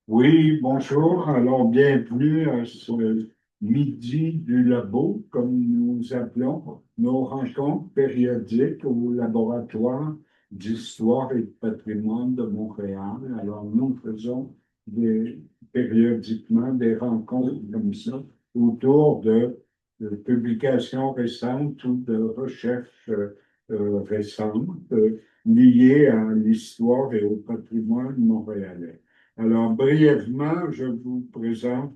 Oui, bonjour. Alors, bienvenue à ce midi du labo, comme nous appelons nos rencontres périodiques au laboratoire d'histoire et de patrimoine de Montréal. Alors, nous faisons périodiquement des rencontres comme ça autour de publications récentes ou de recherches récentes liées à l'histoire et au patrimoine montréalais. Alors, brièvement, je vous présente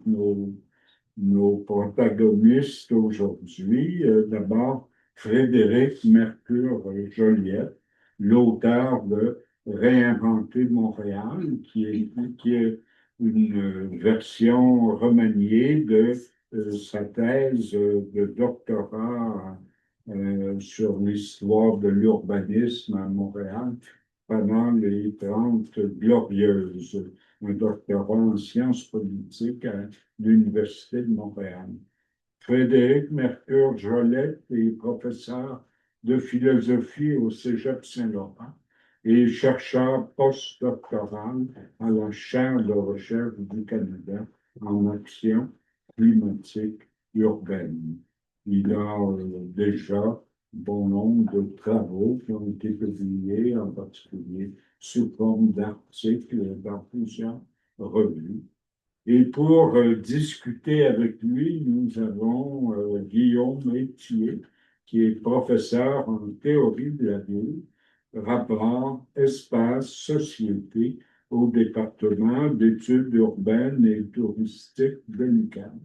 nos protagonistes aujourd'hui. D'abord, Frédéric Mercure Joliette, l'auteur de Réinventer Montréal, qui est une version remaniée de sa thèse de doctorat sur l'histoire de l'urbanisme à Montréal pendant les 30 glorieuses, un doctorat en sciences politiques à l'Université de Montréal. Frédéric Mercure Jolette est professeur de philosophie au Cégep Saint-Laurent et chercheur postdoctoral à la Chaire de recherche du Canada en action climatique urbaine. Il a déjà bon nombre de travaux qui ont été publiés, en particulier sous forme d'articles dans plusieurs revues. Et pour discuter avec lui, nous avons Guillaume Etier, qui est professeur en théorie de la ville, rapport espace-société au département d'études urbaines et touristiques de l'UQAM.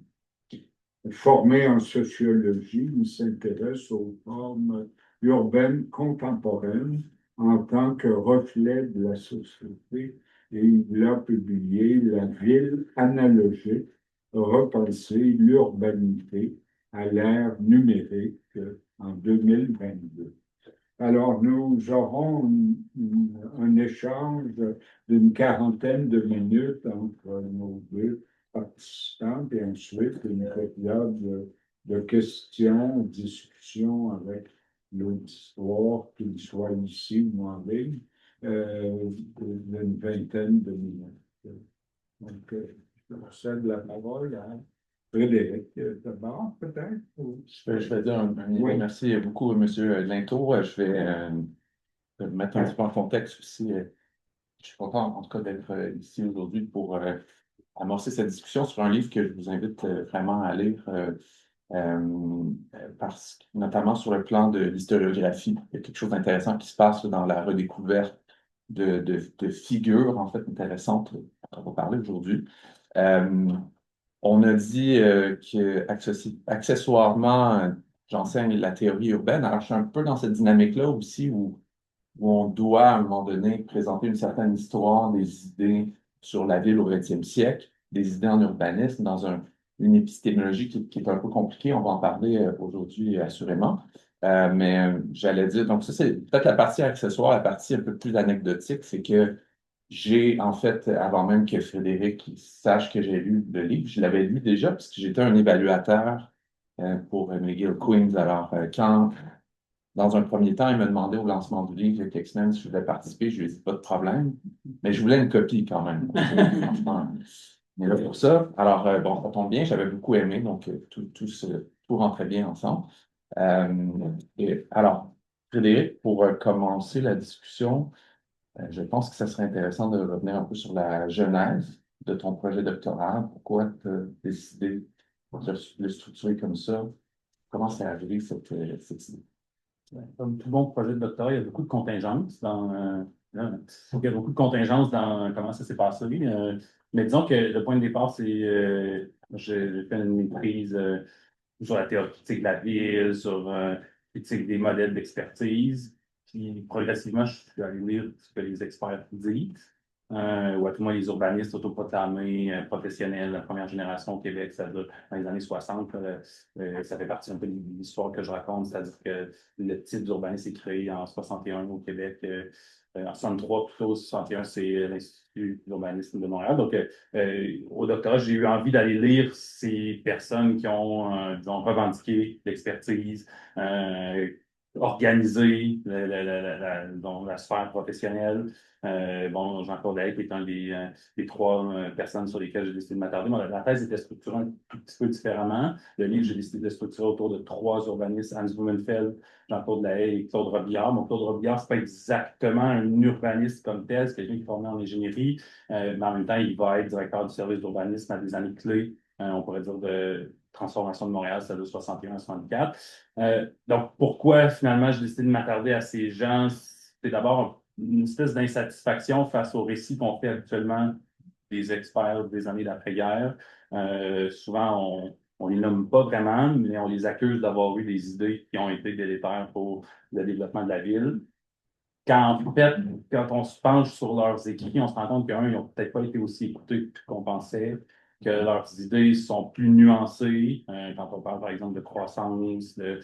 Formé en sociologie, il s'intéresse aux formes urbaines contemporaines en tant que reflet de la société et il a publié La ville analogique, repenser l'urbanité à l'ère numérique en 2022. Alors, nous aurons un échange d'une quarantaine de minutes entre nos deux participants, et ensuite une période de questions, discussions avec l'auditoire, qu'il soit ici ou en ligne, d'une vingtaine de minutes. Donc, je cède la parole à Frédéric d'abord, peut-être. Je vais dire un mot. Oui. Merci beaucoup, Monsieur Linto. Je vais mettre un petit peu en contexte aussi. Je suis content, en tout cas, d'être ici aujourd'hui pour amorcer cette discussion sur un livre que je vous invite vraiment à lire, notamment sur le plan de l'historiographie. Il y a quelque chose d'intéressant qui se passe dans la redécouverte de figures, en fait, intéressantes dont on va parler aujourd'hui. Euh, on a dit que accessoirement, j'enseigne la théorie urbaine. Alors, je suis un peu dans cette dynamique-là aussi où on doit, à un moment donné, présenter une certaine histoire des idées sur la ville au 20e siècle, des idées en urbanisme dans une épistémologie qui est un peu compliquée. On va en parler aujourd'hui, assurément. Mais j'allais dire, donc ça, c'est peut-être la partie accessoire, la partie un peu plus anecdotique, c'est que j'ai, en fait, avant même que Frédéric sache que j'ai lu le livre, je l'avais lu déjà parce que j'étais un évaluateur pour McGill Queens. Alors, quand, dans un premier temps, il m'a demandé au lancement du livre, il y a quelques semaines, si je voulais participer, je lui ai dit pas de problème, mais je voulais une copie quand même. Franchement, on est là pour ça. Alors, bon, ça tombe bien, j'avais beaucoup aimé, donc tout rentrait bien ensemble. Alors, Frédéric, pour commencer la discussion, je pense que ça serait intéressant de revenir un peu sur la genèse de ton projet doctoral. Pourquoi tu as décidé de le structurer comme ça? Comment c'est arrivé cette idée? Comme tout bon projet de doctorat, il y a beaucoup de contingences il y a beaucoup de contingences dans comment ça s'est passé. Mais disons que le point de départ, c'est j'ai fait une maîtrise sur la théorie critique de la ville, sur critique des modèles d'expertise. Puis progressivement, je suis allé lire ce que les experts disent, ou à tout le moins les urbanistes autoproclamés, professionnels, la première génération au Québec, ça veut dans les années 60. Ça fait partie un peu de l'histoire que je raconte, c'est-à-dire que le type d'urbanisme est créé en 61 au Québec. En 63, plutôt, 61, c'est l'Institut d'urbanisme de Montréal. Donc, au doctorat, j'ai eu envie d'aller lire ces personnes qui ont, disons, revendiqué l'expertise, organiser la sphère professionnelle. Jean-Claude Hay, qui est un des trois personnes sur lesquelles j'ai décidé de m'attarder. La thèse était structurée un tout petit peu différemment. Le livre, j'ai décidé de structurer autour de trois urbanistes, Hans Blumenfeld, Jean-Claude Lahaye et Claude Robillard. Donc, Claude Robillard, c'est pas exactement un urbaniste comme tel, c'est quelqu'un qui est formé en ingénierie, mais en même temps, il va être directeur du service d'urbanisme à des années clés, on pourrait dire de transformation de Montréal, c'est de 61 à 64. Donc, pourquoi finalement j'ai décidé de m'attarder à ces gens? C'est d'abord une espèce d'insatisfaction face aux récits qu'on fait actuellement des experts des années d'après-guerre. Souvent, on les nomme pas vraiment, mais on les accuse d'avoir eu des idées qui ont été délétères pour le développement de la ville. Quand, en fait, quand on se penche sur leurs écrits, on se rend compte qu'un, ils n'ont peut-être pas été aussi écoutés qu'on pensait, que leurs idées sont plus nuancées. Quand on parle, par exemple, de croissance, de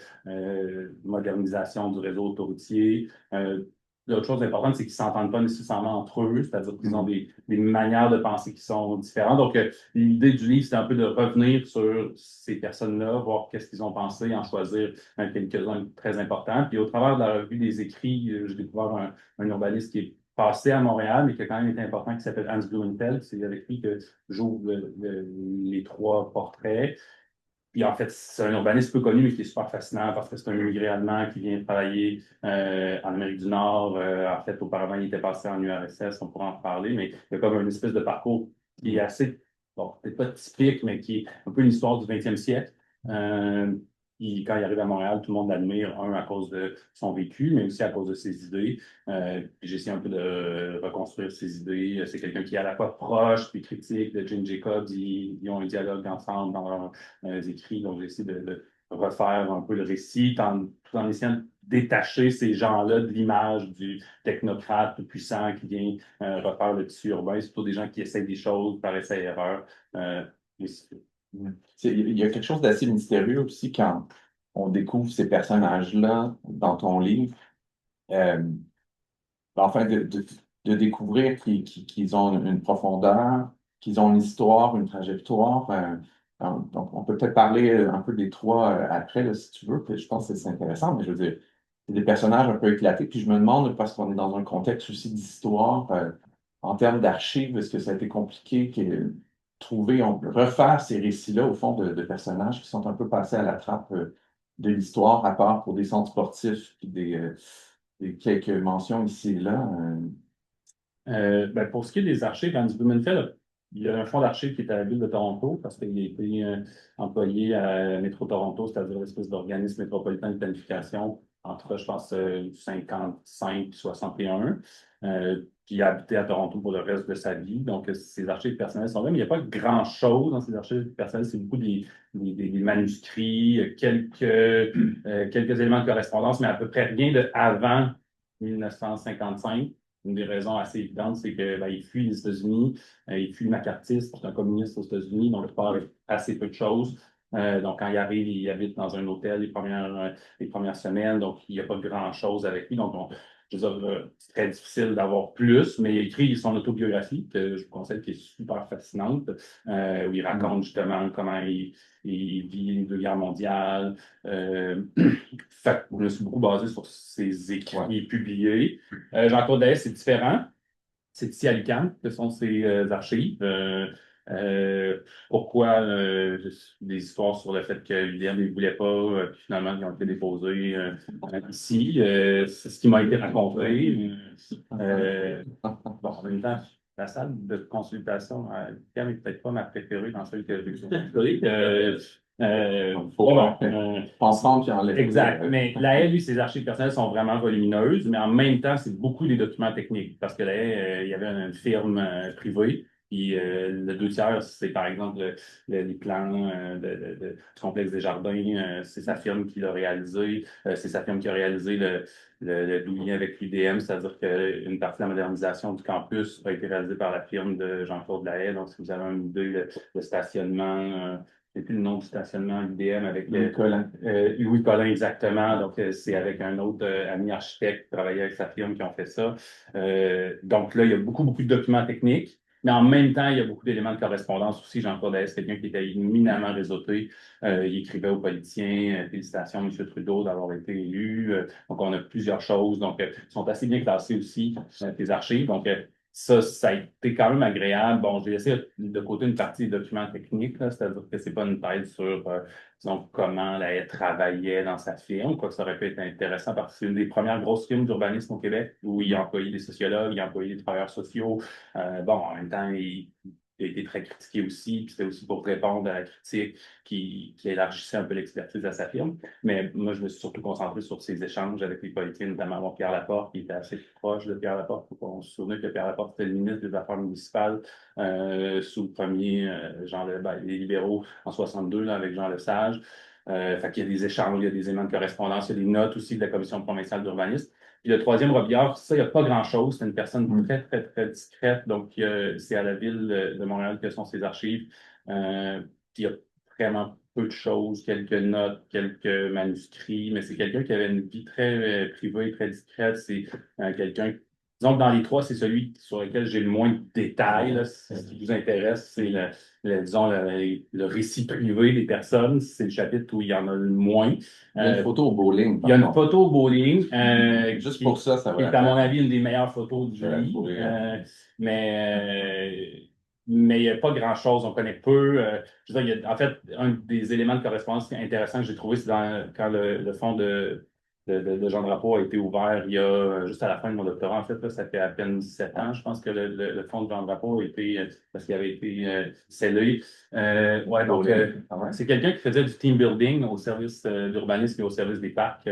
modernisation du réseau autoroutier. L'autre chose importante, c'est qu'ils ne s'entendent pas nécessairement entre eux, c'est-à-dire qu'ils ont des manières de penser qui sont différentes. Donc, l'idée du livre, c'est un peu de revenir sur ces personnes-là, voir qu'est-ce qu'ils ont pensé, en choisir quelques-uns très importants. Puis, au travers de la revue des écrits, j'ai découvert un urbaniste qui est passé à Montréal, mais qui a quand même été important, qui s'appelle Hans Blumenfeld. C'est avec lui que j'ouvre les trois portraits. Puis en fait, c'est un urbaniste peu connu, mais qui est super fascinant parce que c'est un immigré allemand qui vient travailler en Amérique du Nord. En fait, auparavant, il était passé en URSS, on pourra en parler, mais il y a comme une espèce de parcours qui est assez, bon, peut-être pas typique, mais qui est un peu une histoire du 20e siècle. Euh, Quand il arrive à Montréal, tout le monde l'admire, un, à cause de son vécu, mais aussi à cause de ses idées. J'ai essayé un peu de reconstruire ses idées. C'est quelqu'un qui est à la fois proche puis critique de Jane Jacobs. Ils ont un dialogue ensemble dans leurs écrits. Donc, j'ai essayé de refaire un peu le récit tout en essayant de détacher ces gens-là de l'image du technocrate tout puissant qui vient refaire le tissu urbain. C'est plutôt des gens qui essayent des choses par essai-erreur. Il y a quelque chose d'assez mystérieux aussi quand on découvre ces personnages-là dans ton livre. Euh, enfin, de découvrir qu'ils ont une profondeur, qu'ils ont une histoire, une trajectoire. Donc, on peut peut-être parler un peu des trois après, là, si tu veux. Puis je pense que c'est intéressant, mais je veux dire, c'est des personnages un peu éclatés. Puis je me demande, parce qu'on est dans un contexte aussi d'histoire, en termes d'archives, est-ce que ça a été compliqué trouver, refaire ces récits-là, au fond, de personnages qui sont un peu passés à la trappe de l'histoire, à part pour des centres sportifs, puis des quelques mentions ici et là. Pour ce qui est des archives, Hans Blumenfeld, il y a un fonds d'archives qui est à la ville de Toronto parce qu'il a été employé à Métro Toronto, c'est-à-dire l'espèce d'organisme métropolitain de planification entre, je pense, 55 et 61. Puis il a habité à Toronto pour le reste de sa vie. Donc, ses archives personnelles sont là, mais il n'y a pas grand-chose dans ses archives personnelles. C'est beaucoup des manuscrits, quelques éléments de correspondance, mais à peu près rien de avant 1955. Une des raisons assez évidentes, c'est que il fuit les États-Unis, il fuit le macartisme, c'est un communiste aux États-Unis, donc il parle assez peu de choses. Donc, quand il arrive, il habite dans un hôtel les premières semaines, donc il n'y a pas grand-chose avec lui. Donc, je veux dire, c'est très difficile d'avoir plus, mais il écrit son autobiographie, que je vous conseille, qui est super fascinante, où il raconte justement comment il vit les deux guerres mondiales. Fait que je me suis beaucoup basé sur ses écrits publiés. Jean-Claude Haye, c'est différent. C'est ici à l'UQAM que sont ses archives. Pourquoi des histoires sur le fait que l'UQAM ne voulait pas, puis finalement, ils ont été déposés ici. C'est ce qui m'a été raconté. En même temps, la salle de consultation à l'UQAM n'est peut-être pas ma préférée dans celle que j'ai historique. Pensons qu'il enlève. Exact. Mais la haie, lui, ses archives personnelles sont vraiment volumineuses, mais en même temps, c'est beaucoup des documents techniques. Parce que la haie, il y avait une firme privée. Puis le 2 tiers, c'est par exemple les plans du complexe des jardins. C'est sa firme qui l'a réalisé. C'est sa firme qui a réalisé le lien avec l'UDM, c'est-à-dire qu'une partie de la modernisation du campus a été réalisée par la firme de Jean-Claude Lahaye. Donc, si vous avez une idée, le stationnement. C'est plus le nom du stationnement l'UDM avec Louis Collin. Louis Collin, exactement. Donc, c'est avec un autre ami architecte qui travaillait avec sa firme qui ont fait ça. Donc là, il y a beaucoup, beaucoup de documents techniques. Mais en même temps, il y a beaucoup d'éléments de correspondance aussi. Jean-Claude Daes, quelqu'un qui était éminemment réseauté. Il écrivait aux politiciens, félicitations, M. Trudeau, d'avoir été élu. Donc, on a plusieurs choses. Donc, ils sont assez bien classés aussi, tes archives. Donc, ça a été quand même agréable. Bon, j'ai laissé de côté une partie des documents techniques, là, c'est-à-dire que c'est pas une thèse sur, disons, comment elle travaillait dans sa firme, quoi que ça aurait pu être intéressant parce que c'est une des premières grosses firmes d'urbanisme au Québec où il a employé des sociologues, il a employé des travailleurs sociaux. Bon, en même temps, il a été très critiqué aussi, puis c'était aussi pour répondre à la critique qui élargissait un peu l'expertise à sa firme. Mais moi, je me suis surtout concentré sur ses échanges avec les politiciens, notamment Pierre Laporte, qui était assez proche de Pierre Laporte. On se souvient que Pierre Laporte était le ministre des Affaires municipales sous le premier les libéraux en 62 là, avec Jean Lesage. Fait qu'il y a des échanges, il y a des éléments de correspondance, il y a des notes aussi de la Commission provinciale d'urbanisme. Puis le troisième, Robillard, ça, il n'y a pas grand-chose. C'est une personne très, très, très discrète. Donc, c'est à la ville de Montréal que sont ses archives. Puis il y a vraiment peu de choses, quelques notes, quelques manuscrits, mais c'est quelqu'un qui avait une vie très privée, très discrète. C'est quelqu'un, disons que dans les trois, c'est celui sur lequel j'ai le moins de détails. Là. Ce qui vous intéresse, c'est disons, le récit privé des personnes. C'est le chapitre où il y en a le moins. Il y a une photo au bowling. Il y a une photo au bowling. Juste pour ça, ça qui va est, la à mon peine. avis, une des meilleures photos de vie. Mais il n'y a pas grand-chose, on connaît peu. Je veux dire, en fait, un des éléments de correspondance intéressants que j'ai trouvé, c'est quand le fonds de Jean Drapeau a été ouvert il y a juste à la fin de mon doctorat. En fait, là, ça fait à peine 17 ans, je pense que le fonds de Jean Drapeau a été, parce qu'il avait été scellé. Ouais, donc, c'est quelqu'un qui faisait du team building au service d'urbanisme et au service des parcs,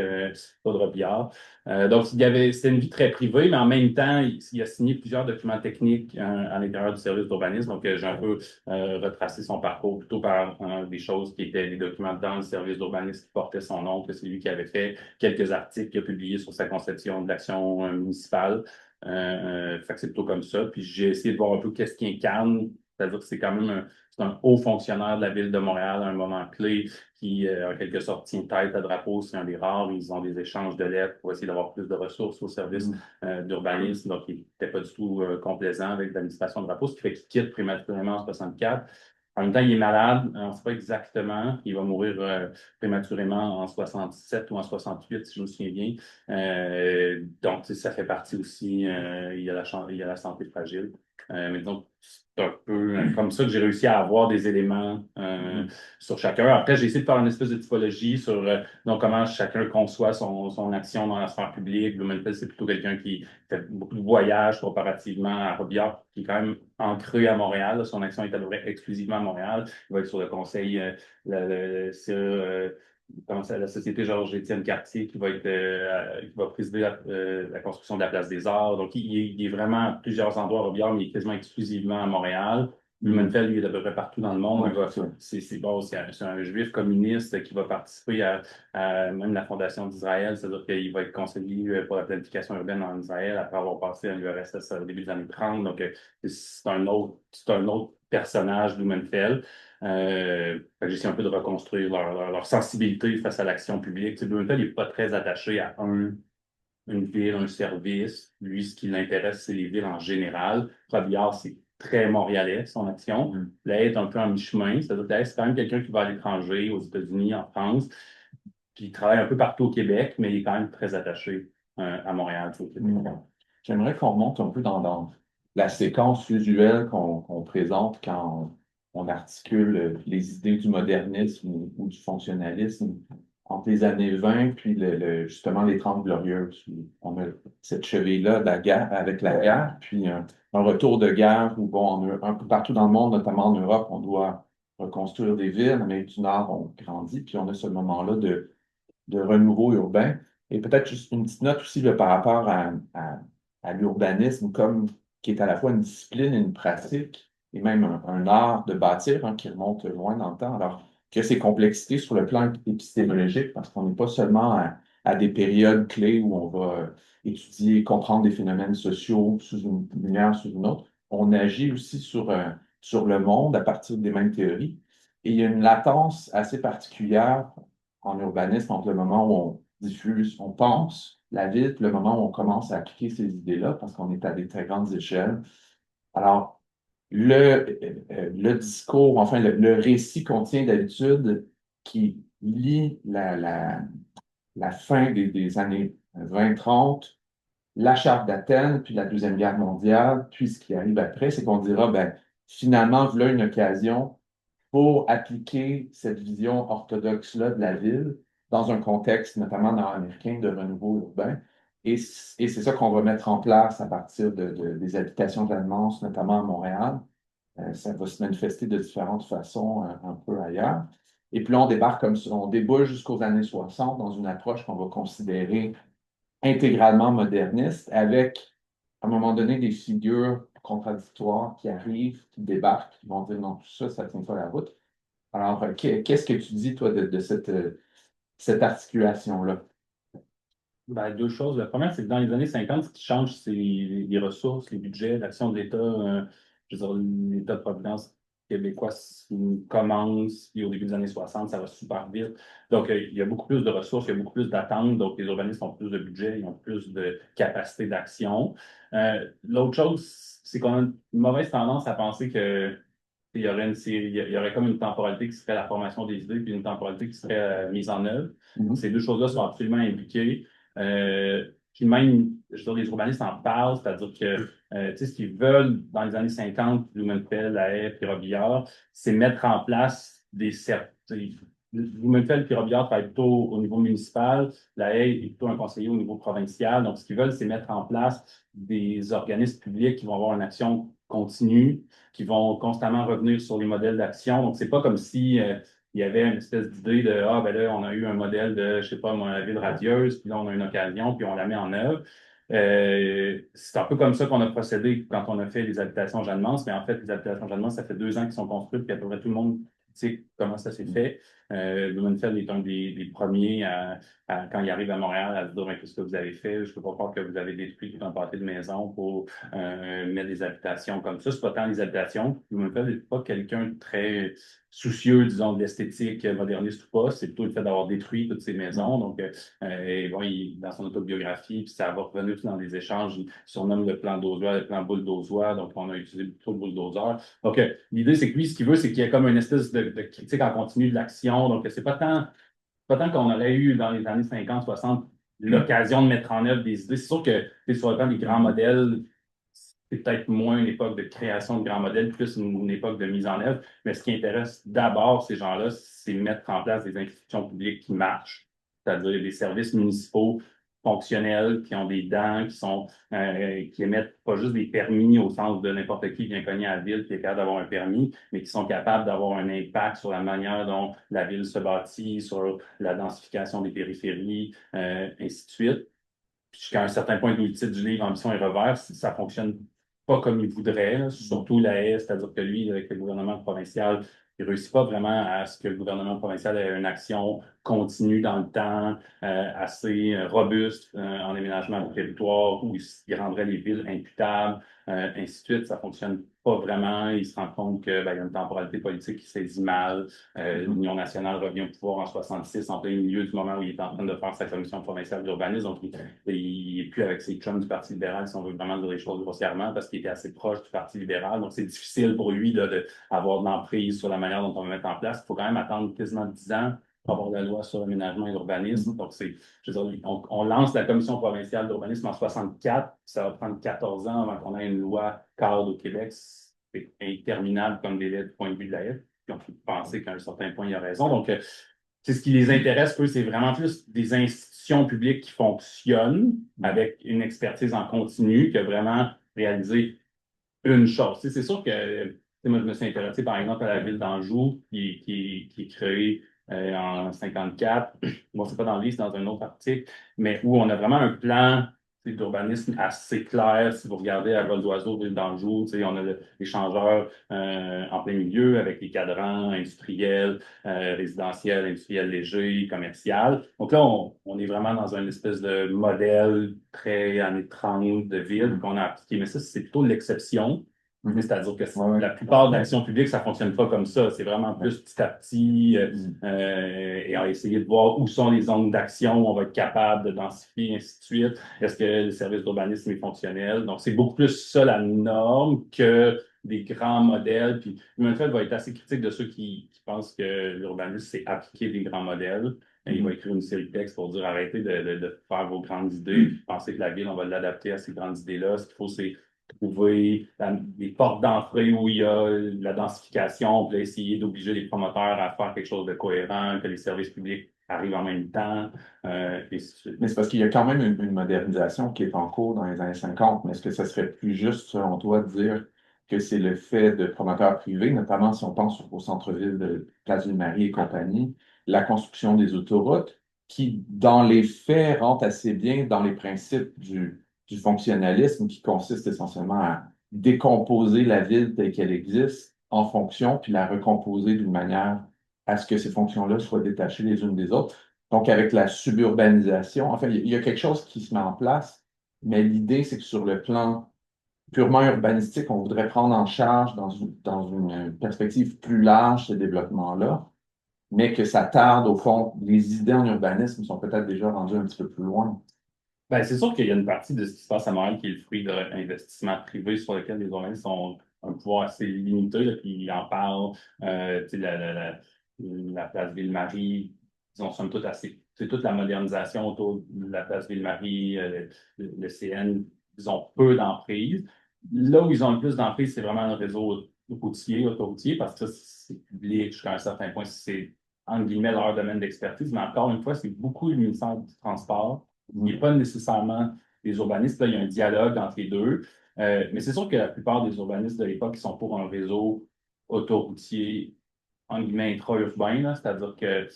Robillard. Donc, c'était une vie très privée, mais en même temps, il a signé plusieurs documents techniques à l'intérieur du service d'urbanisme. Donc, j'ai un peu retracé son parcours plutôt par des choses qui étaient des documents dans le service d'urbanisme qui portaient son nom, que c'est lui qui avait fait quelques articles qu'il a publiés sur sa conception de l'action municipale. Fait que c'est plutôt comme ça. Puis, j'ai essayé de voir un peu qu'est-ce qu'il incarne. C'est-à-dire que c'est quand même c'est un haut fonctionnaire de la ville de Montréal à un moment clé qui, en quelque sorte, tient tête à Drapeau. C'est un des rares. Ils ont des échanges de lettres pour essayer d'avoir plus de ressources au service d'urbanisme. Donc, il n'était pas du tout complaisant avec l'administration de Drapeau, ce qui fait qu'il quitte prématurément en 64. En même temps, il est malade. On ne sait pas exactement. Il va mourir prématurément en 67 ou en 68, si je me souviens bien. Donc, ça fait partie aussi. Il y a la santé fragile. Mais donc, c'est un peu comme ça que j'ai réussi à avoir des éléments sur chacun. Après, j'ai essayé de faire une espèce de typologie sur donc, comment chacun conçoit son action dans la sphère publique. Blumenfeld, c'est plutôt quelqu'un qui fait beaucoup de voyages comparativement à Robillard, qui est quand même ancré à Montréal. Là. Son action est à peu près exclusivement à Montréal. Il va être sur le conseil la Société Georges-Étienne Cartier qui va présider la construction de la Place des Arts. Donc, il est vraiment à plusieurs endroits à Robillard, mais il est quasiment exclusivement à Montréal. Blumenfeld, lui, est à peu près partout dans le monde. C'est un juif communiste qui va participer à même la fondation d'Israël, c'est-à-dire qu'il va être conseiller pour la planification urbaine en Israël après avoir passé à l'URSS au début des années 30. Donc, c'est un autre personnage, Blumenfeld. J'ai essayé un peu de reconstruire leur sensibilité face à l'action publique. Tu sais, Blumenfeld n'est pas très attaché à une ville, un service. Lui, ce qui l'intéresse, c'est les villes en général. Robillard, c'est très montréalais, son action. Là, est un peu en mi-chemin. C'est-à-dire que c'est quand même quelqu'un qui va à l'étranger, aux États-Unis, en France, puis il travaille un peu partout au Québec, mais il est quand même très attaché à Montréal, au Québec. J'aimerais qu'on remonte un peu dans la séquence usuelle qu'on présente quand on articule les idées du modernisme ou du fonctionnalisme entre les années 20 puis justement les 30 glorieuses. On a cette cheville-là de la guerre, avec la guerre, puis un retour de guerre où, bon, un peu partout dans le monde, notamment en Europe, on doit reconstruire des villes. En Amérique du Nord, on grandit, puis on a ce moment-là de renouveau urbain. Et peut-être juste une petite note aussi là, par rapport à l'urbanisme comme qui est à la fois une discipline et une pratique, et même un art de bâtir qui remonte loin dans le temps. Alors, que ses complexités sur le plan épistémologique, parce qu'on n'est pas seulement à des périodes clés où on va étudier, comprendre des phénomènes sociaux sous une lumière, sous une autre. On agit aussi sur le monde à partir des mêmes théories. Et il y a une latence assez particulière en urbanisme entre le moment où on diffuse, on pense la ville, puis le moment où on commence à appliquer ces idées-là, parce qu'on est à des très grandes échelles. Alors, le discours, enfin, le récit contient d'habitude qui lie la fin des années 20-30, la charte d'Athènes, puis la Deuxième Guerre mondiale, puis ce qui arrive après, c'est qu'on dira, ben, finalement, voilà une occasion pour appliquer cette vision orthodoxe-là de la ville dans un contexte, notamment nord-américain, de renouveau urbain. Et c'est ça qu'on va mettre en place à partir des habitations d'Annonce, notamment à Montréal. Ça va se manifester de différentes façons un peu ailleurs. Et puis là, on débarque comme ça, on débouche jusqu'aux années 60 dans une approche qu'on va considérer intégralement moderniste, avec à un moment donné des figures contradictoires qui arrivent, qui débarquent, qui vont dire non, tout ça, ça ne tient pas la route. Alors, qu'est-ce que tu dis, toi, de cette articulation-là? Ben, deux choses. La première, c'est que dans les années 50, ce qui change, c'est les ressources, les budgets, l'action de l'État. Je veux dire, l'État-providence québécois commence, puis au début des années 60, ça va super vite. Donc, il y a beaucoup plus de ressources, il y a beaucoup plus d'attentes. Donc, les urbanistes ont plus de budget, ils ont plus de capacité d'action. L'autre chose, c'est qu'on a une mauvaise tendance à penser que il y aurait il y aurait comme une temporalité qui serait la formation des idées, puis une temporalité qui serait mise en œuvre. Mhm. Ces deux choses-là sont absolument impliquées. Puis même, je veux dire, les urbanistes en parlent, c'est-à-dire que tu sais, ce qu'ils veulent dans les années 50, Blumenfeld, Lahaye, puis Robillard, c'est mettre en place des Blumenfeld puis Robillard travaillent plutôt au niveau municipal, Lahaye est plutôt un conseiller au niveau provincial. Donc, ce qu'ils veulent, c'est mettre en place des organismes publics qui vont avoir une action continue, qui vont constamment revenir sur les modèles d'action. Donc, c'est pas comme si il y avait une espèce d'idée de ah ben là, on a eu un modèle de, je sais pas, moi, la ville radieuse, puis là, on a une occasion, puis on la met en œuvre. C'est un peu comme ça qu'on a procédé quand on a fait les habitations Jeanne-Mance, mais en fait, les habitations Jeanne-Mance, ça fait 2 ans qu'ils sont construites, puis à peu près tout le monde sait comment ça s'est fait. Blumenfeld est un des premiers quand il arrive à Montréal à se dire qu'est-ce que vous avez fait, je peux pas croire que vous avez détruit tout un pâté de maisons pour mettre des habitations comme ça. C'est pas tant les habitations. Blumenfeld n'est pas quelqu'un de très soucieux, disons, de l'esthétique moderniste ou pas. C'est plutôt le fait d'avoir détruit toutes ces maisons. Donc, bon, dans son autobiographie, puis ça va revenir dans des échanges, il surnomme le plan d'Ozoir, le plan bulldozer. Donc, on a utilisé plutôt le bulldozer. Donc, l'idée, c'est que lui, ce qu'il veut, c'est qu'il y ait comme une espèce de critique en continu de l'action. Donc, c'est pas tant qu'on aurait eu dans les années 50, 60 l'occasion de mettre en œuvre des idées. C'est sûr que sur le plan des grands modèles, c'est peut-être moins une époque de création de grands modèles, plus une époque de mise en œuvre. Mais ce qui intéresse d'abord ces gens-là, c'est mettre en place des institutions publiques qui marchent, c'est-à-dire des services municipaux fonctionnels, qui ont des dents, qui émettent pas juste des permis au sens de n'importe qui vient cogner à la ville qui est capable d'avoir un permis, mais qui sont capables d'avoir un impact sur la manière dont la ville se bâtit, sur la densification des périphéries, ainsi de suite. Puis jusqu'à un certain point d'où le titre du livre Ambition et revers, ça fonctionne pas comme il voudrait, là. Surtout la haie, c'est-à-dire que lui, avec le gouvernement provincial, il réussit pas vraiment à ce que le gouvernement provincial ait une action continue dans le temps, assez robuste en aménagement du territoire, où il rendrait les villes imputables, ainsi de suite. Ça fonctionne pas vraiment. Il se rend compte que, ben, il y a une temporalité politique qui saisit mal. L'Union nationale revient au pouvoir en 66, en plein milieu du moment où il est en train de faire sa commission provinciale d'urbanisme. Donc, il n'est plus avec ses chums du Parti libéral, si on veut vraiment dire les choses grossièrement, parce qu'il était assez proche du Parti libéral. Donc, c'est difficile pour lui d'avoir de l'emprise sur la manière dont on va mettre en place. Il faut quand même attendre quasiment 10 ans pour avoir la loi sur l'aménagement et l'urbanisme. Donc, je veux dire, on lance la commission provinciale d'urbanisme en 64, ça va prendre 14 ans avant qu'on ait une loi cadre au Québec. C'est interminable comme délai du point de vue de la F. Puis on peut penser qu'à un certain point, il y a raison. Donc, c'est ce qui les intéresse, eux, c'est vraiment plus des institutions publiques qui fonctionnent avec une expertise en continu que vraiment réaliser une chose. Tu sais, c'est sûr que moi, je me suis intéressé, par exemple, à la ville d'Anjou, qui est créée en 54. Bon, c'est pas dans le livre, c'est dans un autre article, mais où on a vraiment un plan d'urbanisme assez clair. Si vous regardez à vol d'oiseau, ville d'Anjou, on a l'échangeur en plein milieu avec les cadrans industriels, résidentiels, industriels légers, commercial. Donc là, on est vraiment dans une espèce de modèle très années 30 de ville qu'on a appliqué. Mais ça, c'est plutôt l'exception. C'est-à-dire que la plupart de l'action publique, ça fonctionne pas comme ça. C'est vraiment plus petit à petit et on va essayer de voir où sont les zones d'action où on va être capable de densifier, ainsi de suite. Est-ce que le service d'urbanisme est fonctionnel? Donc, c'est beaucoup plus ça la norme que des grands modèles. Puis Blumenfeld va être assez critique de ceux qui pensent que l'urbanisme, c'est appliquer des grands modèles. Et il va écrire une série de textes pour dire arrêtez de faire vos grandes idées, puis pensez que la ville, on va l'adapter à ces grandes idées-là. Ce qu'il faut, c'est trouver des portes d'entrée où il y a la densification, puis là, essayer d'obliger les promoteurs à faire quelque chose de cohérent, que les services publics arrivent en même temps. Et Mais c'est parce qu'il y a quand même une modernisation qui est en cours dans les années 50, mais est-ce que ça serait plus juste, selon toi, de dire que c'est le fait de promoteurs privés, notamment si on pense au centre-ville de Place Ville Marie et compagnie, la construction des autoroutes, qui, dans les faits, rentre assez bien dans les principes du fonctionnalisme, qui consiste essentiellement à décomposer la ville telle qu'elle existe en fonction, puis la recomposer d'une manière à ce que ces fonctions-là soient détachées les unes des autres. Donc, avec la suburbanisation, enfin, il y a quelque chose qui se met en place, mais l'idée, c'est que sur le plan purement urbanistique, on voudrait prendre en charge dans une perspective plus large ce développement-là, mais que ça tarde, au fond, les idées en urbanisme sont peut-être déjà rendues un petit peu plus loin. ben, c'est sûr qu'il y a une partie de ce qui se passe à Montréal qui est le fruit d'investissements privés sur lesquels les organismes ont un pouvoir assez limité, là, puis ils en parlent. Tu sais, la place Ville-Marie, ils ont somme toute assez. C'est toute la modernisation autour de la place Ville-Marie, le CN, ils ont peu d'emprise. Là où ils ont le plus d'emprise, c'est vraiment le réseau routier, autoroutier, parce que ça, c'est public jusqu'à un certain point, c'est entre guillemets leur domaine d'expertise, mais encore une fois, c'est beaucoup le ministère du Transport. Il n'est pas nécessairement les urbanistes. Là, il y a un dialogue entre les deux. Mais c'est sûr que la plupart des urbanistes de l'époque sont pour un réseau autoroutier, en guillemets, intra-urbain. C'est-à-dire que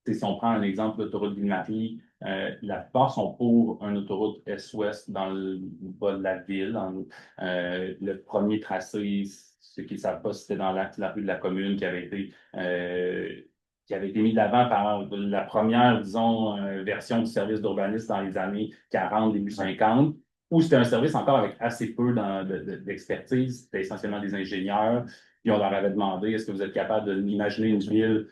si on prend un exemple de l'autoroute Ville-Marie, la plupart sont pour une autoroute est-ouest dans le bas de la ville. Le premier tracé, ceux qui ne savent pas, c'était dans la rue de la Commune qui avait été mis de l'avant par la première, disons, version du service d'urbanisme dans les années 40, début 50, où c'était un service encore avec assez peu d'expertise. C'était essentiellement des ingénieurs. Puis on leur avait demandé, est-ce que vous êtes capable d'imaginer une ville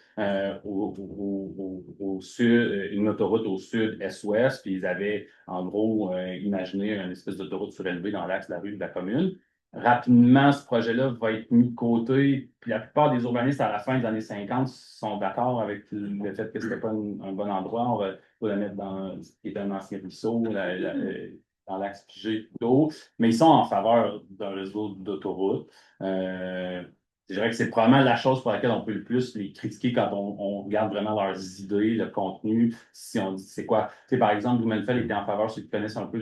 au sud, une autoroute au sud, est-ouest, puis ils avaient en gros imaginé une espèce d'autoroute surélevée dans l'axe de la rue de la Commune. Rapidement, ce projet-là va être mis de côté, puis la plupart des urbanistes à la fin des années 50 sont d'accord avec le fait que ce n'était pas un bon endroit. On va le mettre dans ce qui est un ancien ruisseau, dans l'axe Piget plutôt, mais ils sont en faveur d'un réseau d'autoroutes. Je dirais que c'est probablement la chose pour laquelle on peut le plus les critiquer quand on regarde vraiment leurs idées, le contenu. Si on dit c'est quoi. Tu sais, par exemple, Blumenfeld était en faveur, ceux qui connaissent un peu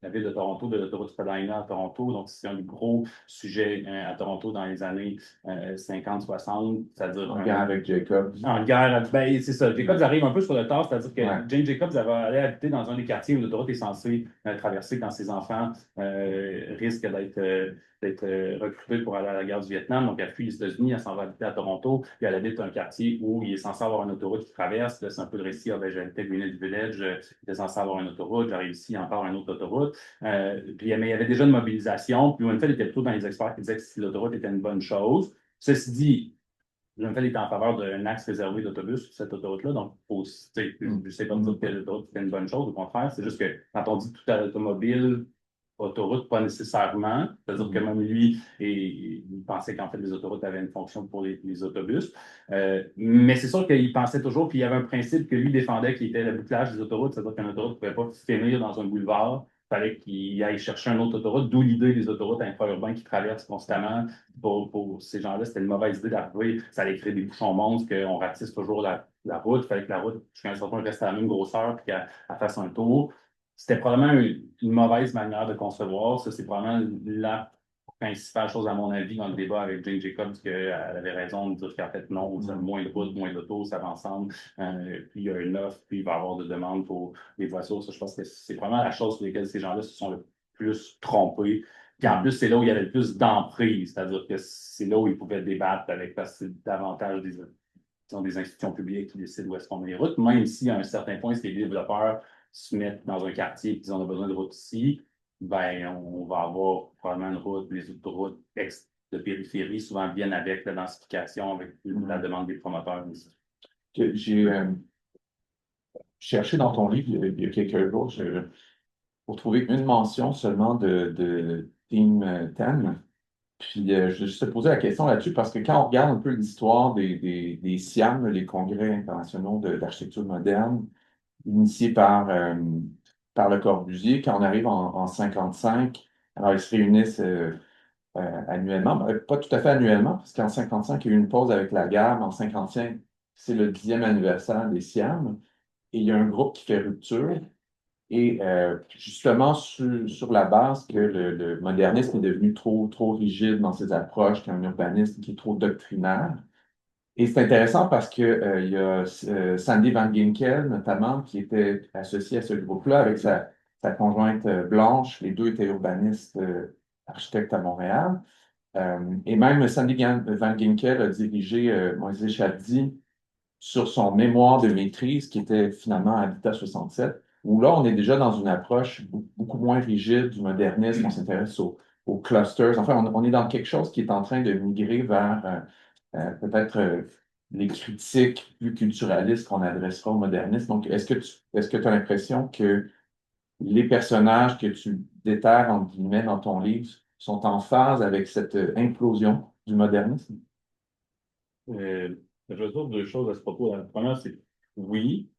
la ville de Toronto, de l'autoroute Spadina à Toronto. Donc, c'est un gros sujet à Toronto dans les années 50-60. C'est-à-dire En guerre avec Jacobs. en guerre, ben, c'est ça. Jacobs arrive un peu sur le tard, c'est-à-dire que Ouais. Jane Jacobs avait allé habiter dans un des quartiers où l'autoroute est censée traverser quand ses enfants risquent d'être recrutée pour aller à la guerre du Vietnam. Donc, elle fuit les États-Unis, elle s'en va habiter à Toronto, puis elle habite un quartier où il est censé avoir une autoroute qui traverse. Là, c'est un peu le récit. Ah, ben, j'habitais Greenwich Village, j'étais censé avoir une autoroute, j'ai réussi encore une autre autoroute. Puis, mais il y avait déjà une mobilisation. Puis, Winfield était plutôt dans les experts qui disaient que l'autoroute était une bonne chose. Ceci dit, Blumenfeld est en faveur d'un axe réservé d'autobus sur cette autoroute-là. Donc, je ne sais pas dire que l'autoroute est une bonne chose. Au contraire, c'est juste que quand on dit tout à l'automobile, autoroute, pas nécessairement. C'est-à-dire que même lui, il pensait qu'en fait, les autoroutes avaient une fonction pour les autobus. Mais c'est sûr qu'il pensait toujours, puis il y avait un principe que lui défendait qui était le bouclage des autoroutes, c'est-à-dire qu'une autoroute ne pouvait pas finir dans un boulevard. Il fallait qu'il aille chercher une autre autoroute, d'où l'idée des autoroutes intra-urbaines qui traversent constamment. Pour ces gens-là, c'était une mauvaise idée d'arriver. Ça allait créer des bouchons monstres, qu'on ratisse toujours la route. Il fallait que la route, jusqu'à un certain point, reste à la même grosseur, puis qu'elle fasse un tour. C'était probablement une mauvaise manière de concevoir. Ça, c'est probablement la principale chose, à mon avis, dans le débat avec Jane Jacobs, qu'elle avait raison de dire qu'en fait, non, moins de routes, moins d'autos, ça va ensemble. Puis il y a une offre, puis il va y avoir de demandes pour les voitures. Ça, je pense que c'est probablement la chose sur laquelle ces gens-là se sont le plus trompés. Puis en plus, c'est là où il y avait le plus d'emprise, c'est-à-dire que c'est là où ils pouvaient débattre avec, parce que c'est davantage des institutions publiques qui décident où est-ce qu'on met les routes, même si à un certain point, si les développeurs se mettent dans un quartier et qu'ils ont besoin de routes ici, ben, on va avoir probablement une route, les autoroutes de périphérie souvent viennent avec la densification, avec la demande des promoteurs aussi. J'ai cherché dans ton livre il y a quelques jours pour trouver une mention seulement Team 10. Puis je vais juste te poser la question là-dessus parce que quand on regarde un peu l'histoire des SIAM, les congrès internationaux d'architecture moderne, initiés par Le Corbusier, quand on arrive en 55, alors ils se réunissent annuellement, ben, pas tout à fait annuellement, parce qu'en 55, il y a eu une pause avec la guerre, mais en 55, c'est le 10e anniversaire des SIAM, et il y a un groupe qui fait rupture. Et justement, sur la base que le modernisme est devenu trop rigide dans ses approches, qu'un urbanisme qui est trop doctrinaire. Et c'est intéressant parce que, il y a Sandy Van Ginkel, notamment, qui était associé à ce groupe-là avec sa conjointe Blanche. Les deux étaient urbanistes, architectes à Montréal. Et même Sandy Van Ginkel a dirigé Moïse Chabdy sur son mémoire de maîtrise qui était finalement Habitat 67, où là, on est déjà dans une approche beaucoup moins rigide du modernisme, on s'intéresse aux clusters. Enfin, on est dans quelque chose qui est en train de migrer vers peut-être les critiques plus culturalistes qu'on adressera au modernisme. Donc, est-ce que tu as l'impression que les personnages que tu déterres, entre guillemets, dans ton livre sont en phase avec cette implosion du modernisme? Euh, je veux dire deux choses à ce propos. La première, c'est oui.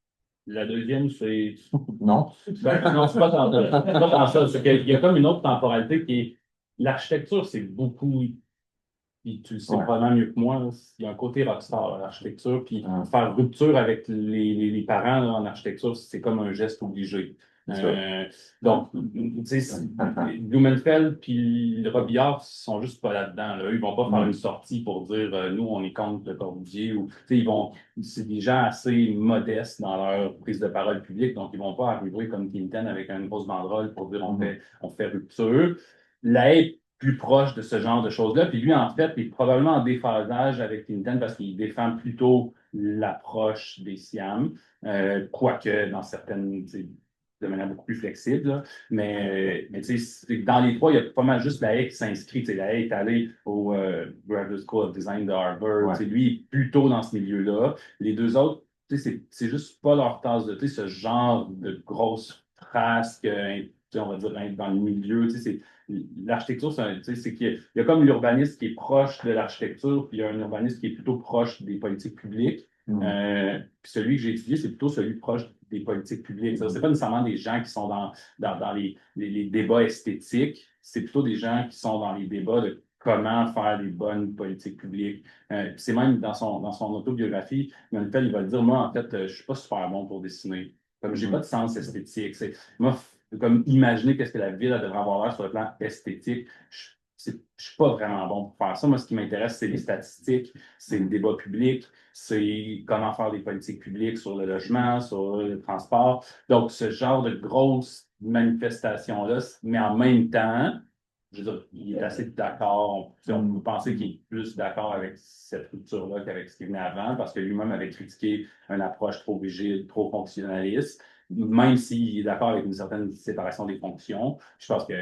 La deuxième, c'est Non? ben, non, c'est pas tant ça. C'est pas tant ça. C'est qu'il y a comme une autre temporalité qui est l'architecture, c'est beaucoup, puis tu le sais Ouais. probablement mieux que moi, là, il y a un côté rockstar à l'architecture, puis Ah, faire rupture avec les parents là, en architecture, c'est comme un geste obligé. c'est ça. Euh, donc, tu sais, Blumenfeld puis Robillard sont juste pas là-dedans. Là. Eux, ils vont pas faire une sortie pour dire nous, on est contre le Corbusier ou tu sais, c'est des gens assez modestes dans leur prise de parole publique, donc ils vont pas arriver comme Clinton avec une grosse banderole pour dire on fait rupture. La haie plus proche de ce genre de choses-là. Puis lui, en fait, est probablement en déphasage avec Clinton parce qu'il défend plutôt l'approche des SIAM, quoique dans certaines, de manière beaucoup plus flexible. Là. Mais tu sais, dans les trois, il y a pas mal juste la haie qui s'inscrit. La haie est allé au Graduate School of Design de Harvard. Ouais. Lui, il est plutôt dans ce milieu-là. Les deux autres, c'est juste pas leur tasse de thé, ce genre de grosses frasques, on va dire, dans le milieu. L'architecture, c'est qu'il y a comme l'urbaniste qui est proche de l'architecture, puis il y a un urbaniste qui est plutôt proche des politiques publiques. Puis celui que j'ai étudié, c'est plutôt celui proche des politiques publiques. C'est pas nécessairement des gens qui sont dans les débats esthétiques, c'est plutôt des gens qui sont dans les débats de comment faire les bonnes politiques publiques. Puis c'est même dans son autobiographie, Manuel, il va dire, moi, en fait, je suis pas super bon pour dessiner. Comme j'ai pas de sens esthétique. Moi, comme imaginer qu'est-ce que la ville devrait avoir l'air sur le plan esthétique. Je suis pas vraiment bon pour faire ça. Moi, ce qui m'intéresse, c'est les statistiques, c'est le débat public, c'est comment faire des politiques publiques sur le logement, sur le transport. Donc, ce genre de grosses manifestations-là, mais en même temps, je veux dire, il est assez d'accord. On peut penser qu'il est plus d'accord avec cette rupture-là qu'avec ce qui venait avant, parce que lui-même avait critiqué une approche trop rigide, trop fonctionnaliste, même s'il est d'accord avec une certaine séparation des fonctions. Je pense que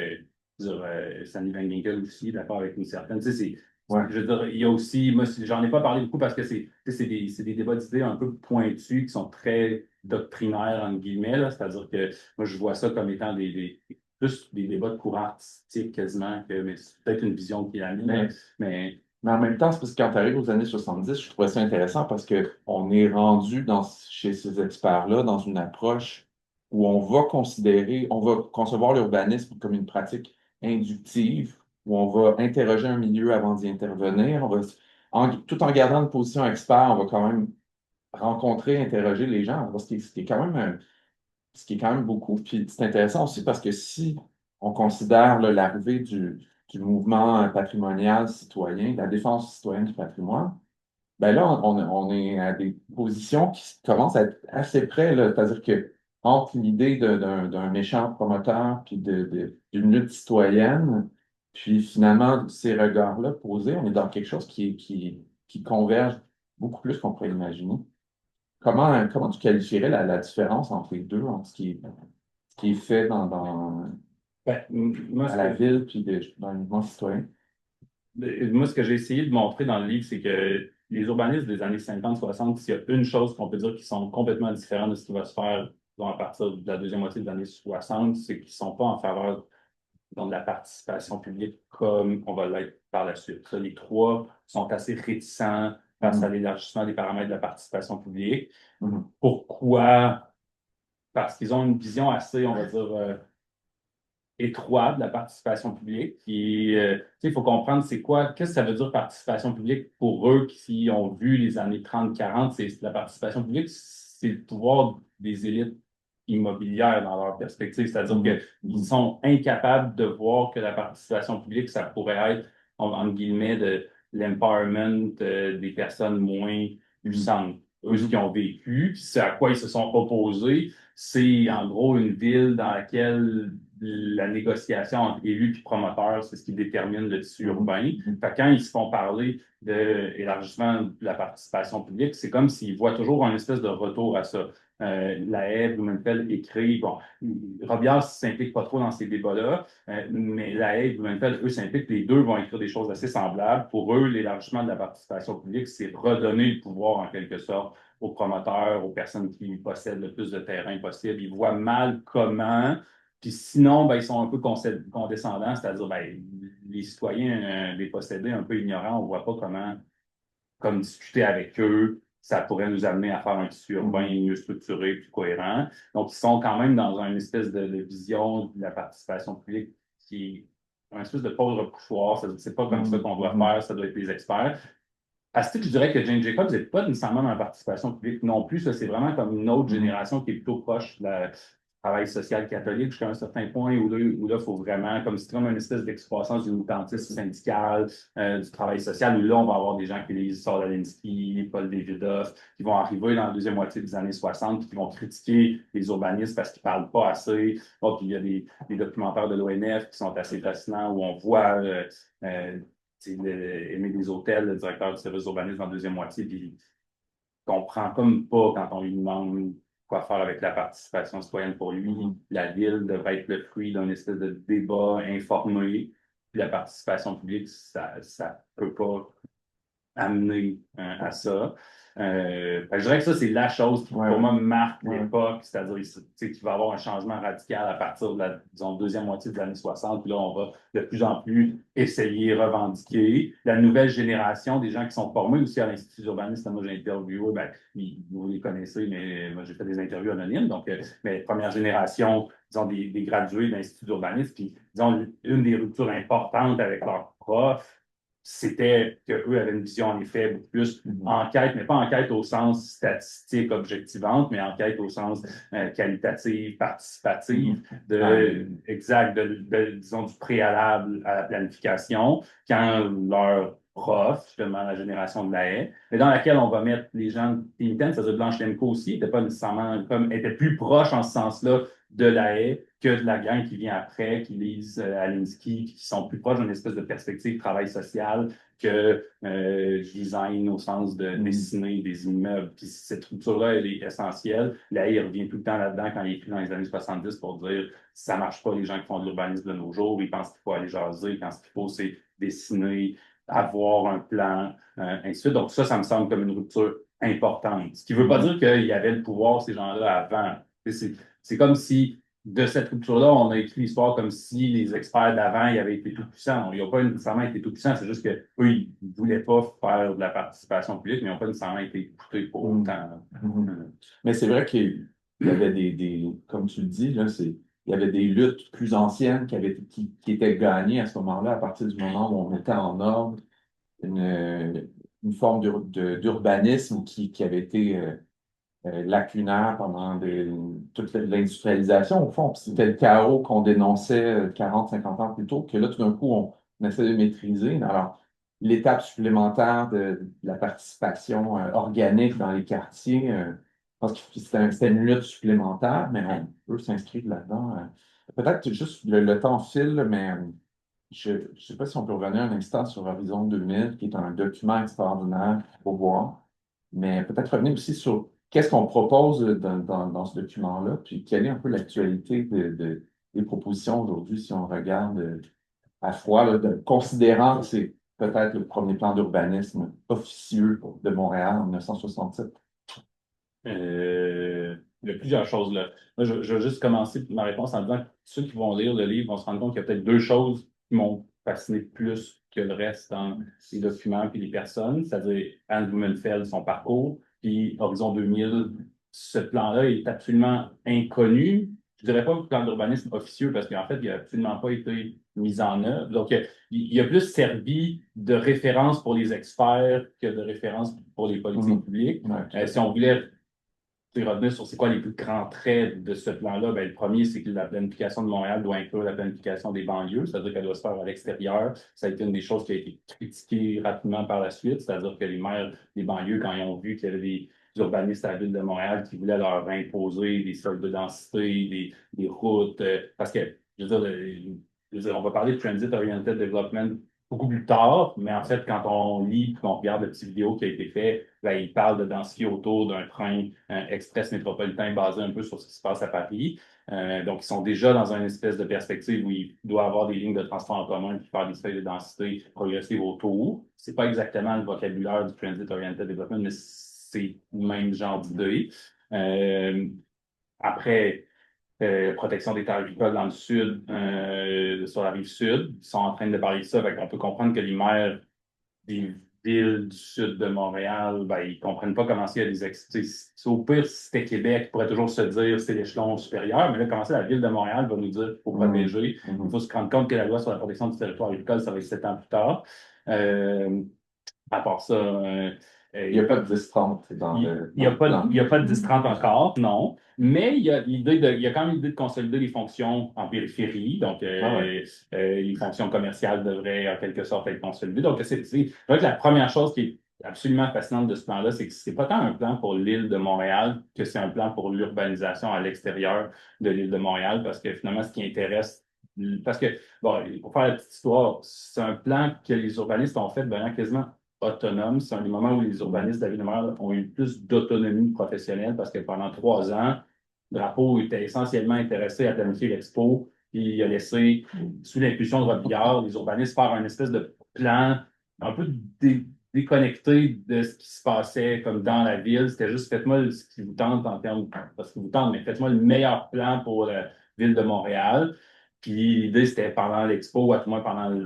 Sandy Van Ginkel aussi est d'accord avec une certaine. Tu sais, Ouais. je veux dire, il y a aussi, moi, j'en ai pas parlé beaucoup parce que c'est des débats d'idées un peu pointus qui sont très doctrinaires, entre guillemets. C'est-à-dire que moi, je vois ça comme étant plus des débats de courant artistique quasiment, mais c'est peut-être une vision qui est la mienne. Mais Mais en même temps, c'est parce que quand tu arrives aux années 70, je trouvais ça intéressant parce qu'on est rendu chez ces experts-là dans une approche où on va concevoir l'urbanisme comme une pratique inductive, où on va interroger un milieu avant d'y intervenir. Tout en gardant une position expert, on va quand même rencontrer, interroger les gens, ce qui est quand même ce qui est quand même beaucoup. Puis c'est intéressant aussi parce que si on considère là, l'arrivée du mouvement patrimonial citoyen, de la défense citoyenne du patrimoine, ben là, on est à des positions qui commencent à être assez près, là. C'est-à-dire que entre l'idée d'un méchant promoteur puis d'une lutte citoyenne, puis finalement ces regards-là posés, on est dans quelque chose qui converge beaucoup plus qu'on pourrait imaginer. Comment tu qualifierais la différence entre les deux, entre ce qui est fait moi, à la ville puis dans le mouvement citoyen? Moi, ce que j'ai essayé de montrer dans le livre, c'est que les urbanistes des années 50-60, s'il y a une chose qu'on peut dire qui sont complètement différents de ce qui va se faire disons, à partir de la deuxième moitié des années 60, c'est qu'ils ne sont pas en faveur de la participation publique comme on va l'être par la suite. Ça, les trois sont assez réticents face à l'élargissement des paramètres de la participation publique. Pourquoi? Parce qu'ils ont une vision assez, on va dire, étroite de la participation publique. Il faut comprendre c'est quoi, qu'est-ce que ça veut dire participation publique pour eux qui ont vu les années 30-40. C'est la participation publique, c'est le pouvoir des élites immobilières dans leur perspective. C'est-à-dire qu'ils sont incapables de voir que la participation publique, ça pourrait être, entre guillemets, de l'empowerment des personnes moins puissantes. Eux, ce qu'ils ont vécu, puis c'est à quoi ils se sont opposés, c'est en gros une ville dans laquelle la négociation entre élus et promoteurs, c'est ce qui détermine le tissu urbain. Fait que quand ils se font parler d'élargissement de la participation publique, c'est comme s'ils voient toujours un espèce de retour à ça. La Haye, Blumenfeld écrit, bon, Robillard s'implique pas trop dans ces débats-là, mais la Haye, Blumenfeld, eux s'impliquent, les deux vont écrire des choses assez semblables. Pour eux, l'élargissement de la participation publique, c'est redonner le pouvoir en quelque sorte aux promoteurs, aux personnes qui possèdent le plus de terrain possible. Ils voient mal comment. Puis sinon, ben, ils sont un peu condescendants, c'est-à-dire ben, les citoyens, les possédés un peu ignorants, on ne voit pas comment, comme discuter avec eux, ça pourrait nous amener à faire un tissu urbain mieux structuré, plus cohérent. Donc, ils sont quand même dans une espèce de vision de la participation publique qui est un espèce de pôle recouchoir. C'est pas comme ça qu'on doit faire, ça doit être les experts. À ce titre, je dirais que Jane Jacobs n'est pas nécessairement dans la participation publique non plus. Ça, c'est vraiment comme une autre génération qui est plutôt proche de la travail social catholique jusqu'à un certain point où là, il faut vraiment, comme c'est comme une espèce d'explosion du militantisme syndical, du travail social, où là, on va avoir des gens qui lisent Saul Alinsky, Paul Davidoff, qui vont arriver dans la deuxième moitié des années 60, puis qui vont critiquer les urbanistes parce qu'ils parlent pas assez. Oh, puis il y a des documentaires de l'ONF qui sont assez fascinants où on voit Aimé Desautels, le directeur du service urbanisme dans la deuxième moitié, puis il comprend comme pas quand on lui demande quoi faire avec la participation citoyenne pour lui. La ville devrait être le fruit d'un espèce de débat informé. Puis la participation publique, ça peut pas amener à ça. Je dirais que ça, c'est la chose qui, pour moi, marque l'époque, c'est-à-dire qu'il va y avoir un changement radical à partir de la, disons, deuxième moitié des années 60, puis là, on va de plus en plus essayer, revendiquer. La nouvelle génération, des gens qui sont formés aussi à l'Institut d'urbanisme, moi, j'ai interviewé, ben, vous les connaissez, mais moi, j'ai fait des interviews anonymes, donc, mais première génération, disons, des gradués de l'Institut d'urbanisme, puis, disons, une des ruptures importantes avec leurs profs, c'était qu'eux avaient une vision, en effet, beaucoup plus enquête, mais pas enquête au sens statistique objectivante, mais enquête au sens qualitative, participative, disons, du préalable à la planification, quand leur prof, justement, la génération de la haie, mais dans laquelle on va mettre les gens de Pinten, c'est-à-dire Blanche Lemko aussi, n'était pas nécessairement comme, était plus proche en ce sens-là de la haie que de la gang qui vient après, qui lisent Alinsky, qui sont plus proches d'une espèce de perspective de travail social que design au sens de dessiner des immeubles. Puis cette structure-là, elle est essentielle. Là, il revient tout le temps là-dedans quand il écrit dans les années 70 pour dire ça marche pas les gens qui font de l'urbanisme de nos jours. Ils pensent qu'il faut aller jaser. Quand ce qu'il faut, c'est dessiner, avoir un plan, ainsi de suite. Donc ça me semble comme une rupture importante. Ce qui ne veut pas dire qu'il y avait le pouvoir, ces gens-là, avant. C'est comme si, de cette rupture-là, on a écrit l'histoire comme si les experts d'avant ils avaient été tout puissants. Ils n'ont pas nécessairement été tout puissants, c'est juste qu'eux, ils ne voulaient pas faire de la participation publique, mais ils n'ont pas nécessairement été écoutés pour autant. Mais c'est vrai qu'il y avait comme tu le dis, là, il y avait des luttes plus anciennes qui étaient gagnées à ce moment-là, à partir du moment où on mettait en ordre une forme d'urbanisme qui avait été lacunaire pendant toute l'industrialisation, au fond. Puis c'était le chaos qu'on dénonçait 40-50 ans plus tôt, que là, tout d'un coup, on essaie de maîtriser. Alors, l'étape supplémentaire de la participation organique dans les quartiers, je pense que c'était une lutte supplémentaire, mais on peut s'inscrire là-dedans. Peut-être juste le temps file, mais je ne sais pas si on peut revenir un instant sur Horizon 2000, qui est un document extraordinaire pour voir, mais peut-être revenir aussi sur qu'est-ce qu'on propose dans ce document-là, puis quelle est un peu l'actualité des propositions aujourd'hui si on regarde à froid, là, considérant que c'est peut-être le premier plan d'urbanisme officieux de Montréal en 1967. il y a plusieurs choses là. Moi, je vais juste commencer ma réponse en disant que ceux qui vont lire le livre vont se rendre compte qu'il y a peut-être deux choses qui m'ont fasciné plus que le reste dans les documents puis les personnes, c'est-à-dire Hans Blumenfeld, son parcours, puis Horizon 2000. Ce plan-là est absolument inconnu. Je dirais pas plan d'urbanisme officieux parce qu'en fait, il n'a absolument pas été mis en œuvre. Donc, il a plus servi de référence pour les experts que de référence pour les politiques publiques. Ouais, Si on voulait revenir sur c'est quoi les plus grands traits de ce plan-là, ben, le premier, c'est que la planification de Montréal doit inclure la planification des banlieues, c'est-à-dire qu'elle doit se faire à l'extérieur. Ça a été une des choses qui a été critiquée rapidement par la suite, c'est-à-dire que les maires des banlieues, quand ils ont vu qu'il y avait des urbanistes à la ville de Montréal qui voulaient leur imposer des seuils de densité, des routes, parce que, je veux dire, on va parler de Transit Oriented Development beaucoup plus tard, mais en fait, quand on lit, qu'on regarde le petit vidéo qui a été fait, ben, il parle de densifier autour d'un train express métropolitain basé un peu sur ce qui se passe à Paris. Donc, ils sont déjà dans une espèce de perspective où il doit avoir des lignes de transport en commun puis faire des seuils de densité progressive autour. C'est pas exactement le vocabulaire du Transit Oriented Development, mais c'est le même genre d'idée. Euh, Après, protection des terres agricoles dans le sud, sur la rive sud. Ils sont en train de parler de ça. On peut comprendre que les maires des villes du sud de Montréal, ben, ils comprennent pas comment il y a des au pire, si c'était Québec, ils pourraient toujours se dire c'est l'échelon supérieur, mais là, comment ça, la ville de Montréal va nous dire qu'il faut protéger. Il faut se rendre compte que la loi sur la protection du territoire agricole, ça va être 7 ans plus tard. À part ça, il n'y a pas de 10-30 il n'y a dans le plan. il y a pas de 10-30 encore, non. Mais il y a il y a quand même l'idée de consolider les fonctions en périphérie. Donc, les fonctions commerciales devraient en quelque sorte être consolidées. Donc, je crois que la première chose qui est absolument fascinante de ce plan-là, c'est que c'est pas tant un plan pour l'île de Montréal que c'est un plan pour l'urbanisation à l'extérieur de l'île de Montréal, parce que finalement, ce qui intéresse, parce que, bon, pour faire la petite histoire, c'est un plan que les urbanistes ont fait quasiment autonome. C'est un des moments où les urbanistes de la ville de Montréal ont eu plus d'autonomie professionnelle parce que pendant 3 ans, Drapeau était essentiellement intéressé à planifier l'expo, puis il a laissé, sous l'impulsion de Robillard, les urbanistes faire un espèce de plan un peu déconnecté de ce qui se passait comme dans la ville. C'était juste faites-moi ce qui vous tente en termes, pas ce qui vous tente, mais faites-moi le meilleur plan pour la ville de Montréal. Puis l'idée, c'était pendant l'expo, à tout le moins pendant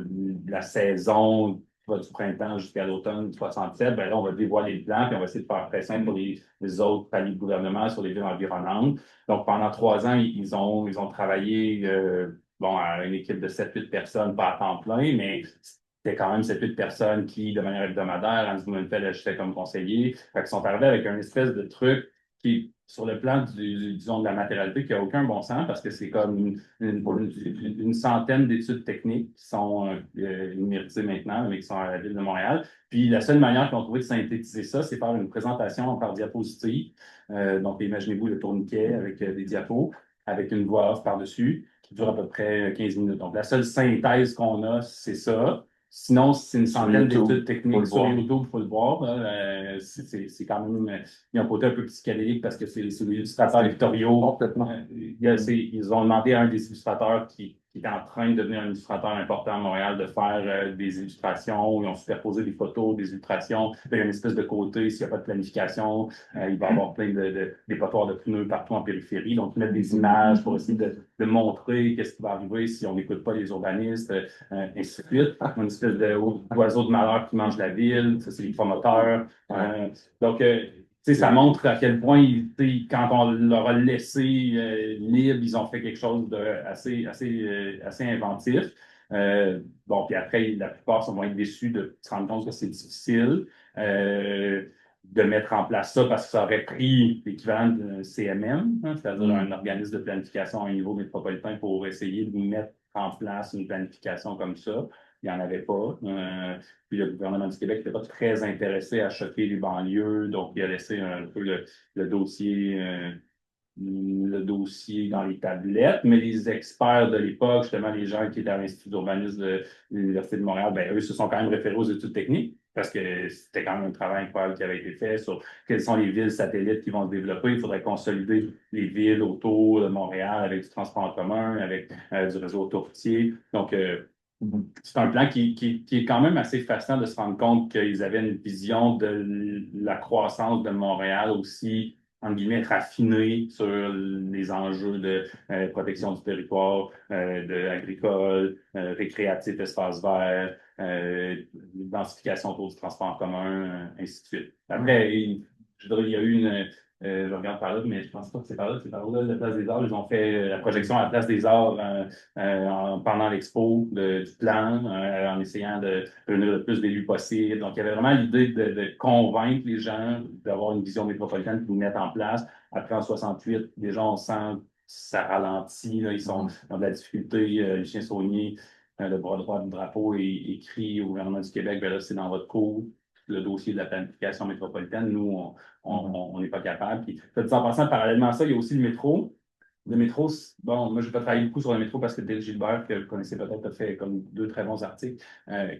la saison du printemps jusqu'à l'automne 67, ben là, on va dévoiler le plan, puis on va essayer de faire pression pour les autres paliers de gouvernement sur les villes environnantes. Donc, pendant 3 ans, ils ont travaillé à une équipe de 7-8 personnes, pas à temps plein, mais c'était quand même 7-8 personnes qui, de manière hebdomadaire, Hans Blumenfeld agissait comme conseiller. Fait qu'ils sont arrivés avec un espèce de truc qui, sur le plan disons, de la matérialité, qui n'a aucun bon sens parce que c'est comme une centaine d'études techniques qui sont numérisées maintenant, mais qui sont à la ville de Montréal. Puis la seule manière qu'ils ont trouvé de synthétiser ça, c'est faire une présentation par diapositive. Donc, imaginez-vous le tourniquet avec des diapos, avec une voix off par-dessus, qui dure à peu près 15 minutes. Donc, la seule synthèse qu'on a, c'est ça. Sinon, c'est une centaine d'études techniques sur YouTube, il faut le voir. C'est quand même, il y a un côté un peu psychédélique parce que c'est des illustrateurs éditoriaux. Complètement. Ils ont demandé à un des illustrateurs qui est en train de devenir un illustrateur important à Montréal de faire des illustrations. Ils ont superposé des photos, des illustrations. Il y a une espèce de côté, s'il n'y a pas de planification, il va y avoir plein de dépotoirs de pneus partout en périphérie. Donc, mettre des images pour essayer de montrer qu'est-ce qui va arriver si on n'écoute pas les urbanistes, ainsi de suite. Une espèce d'oiseau de malheur qui mange la ville, ça, c'est les promoteurs. Donc, ça montre à quel point, quand on leur a laissé libre, ils ont fait quelque chose assez inventif. Bon, puis après, la plupart vont être déçus de se rendre compte que c'est difficile de mettre en place ça parce que ça aurait pris l'équivalent d'un CMM, c'est-à-dire un organisme de planification à un niveau métropolitain pour essayer de mettre en place une planification comme ça. Il n'y en avait pas. Puis le gouvernement du Québec n'était pas très intéressé à choquer les banlieues, donc il a laissé un peu le dossier dans les tablettes, mais les experts de l'époque, justement les gens qui étaient à l'Institut d'urbanisme de l'Université de Montréal, ben, eux se sont quand même référés aux études techniques parce que c'était quand même un travail incroyable qui avait été fait sur quelles sont les villes satellites qui vont se développer. Il faudrait consolider les villes autour de Montréal avec du transport en commun, avec du réseau autoroutier. Donc, c'est un plan qui est quand même assez fascinant de se rendre compte qu'ils avaient une vision de la croissance de Montréal aussi entre guillemets, raffiné sur les enjeux de protection du territoire, de agricole, récréatif, espace vert, densification autour du transport en commun, ainsi de suite. Après, je dirais, il y a eu je regarde par là, mais je pense pas que c'est par là, c'est par là, la Place des Arts. Ils ont fait la projection à la Place des Arts pendant l'expo du plan, en essayant de réunir le plus d'élus possible. Donc, il y avait vraiment l'idée de convaincre les gens d'avoir une vision métropolitaine qu'ils mettent en place. Après, en 68, déjà, on sent que ça ralentit. Là, ils ont de la difficulté. Lucien Saunier, le bras droit du drapeau, écrit au gouvernement du Québec, ben là, c'est dans votre cours le dossier de la planification métropolitaine. Nous, on n'est pas capable. Puis, en passant, parallèlement à ça, il y a aussi le métro. Le métro, bon, moi, je n'ai pas travaillé beaucoup sur le métro parce que Dale Gilbert, que vous connaissez peut-être, a fait comme 2 très bons articles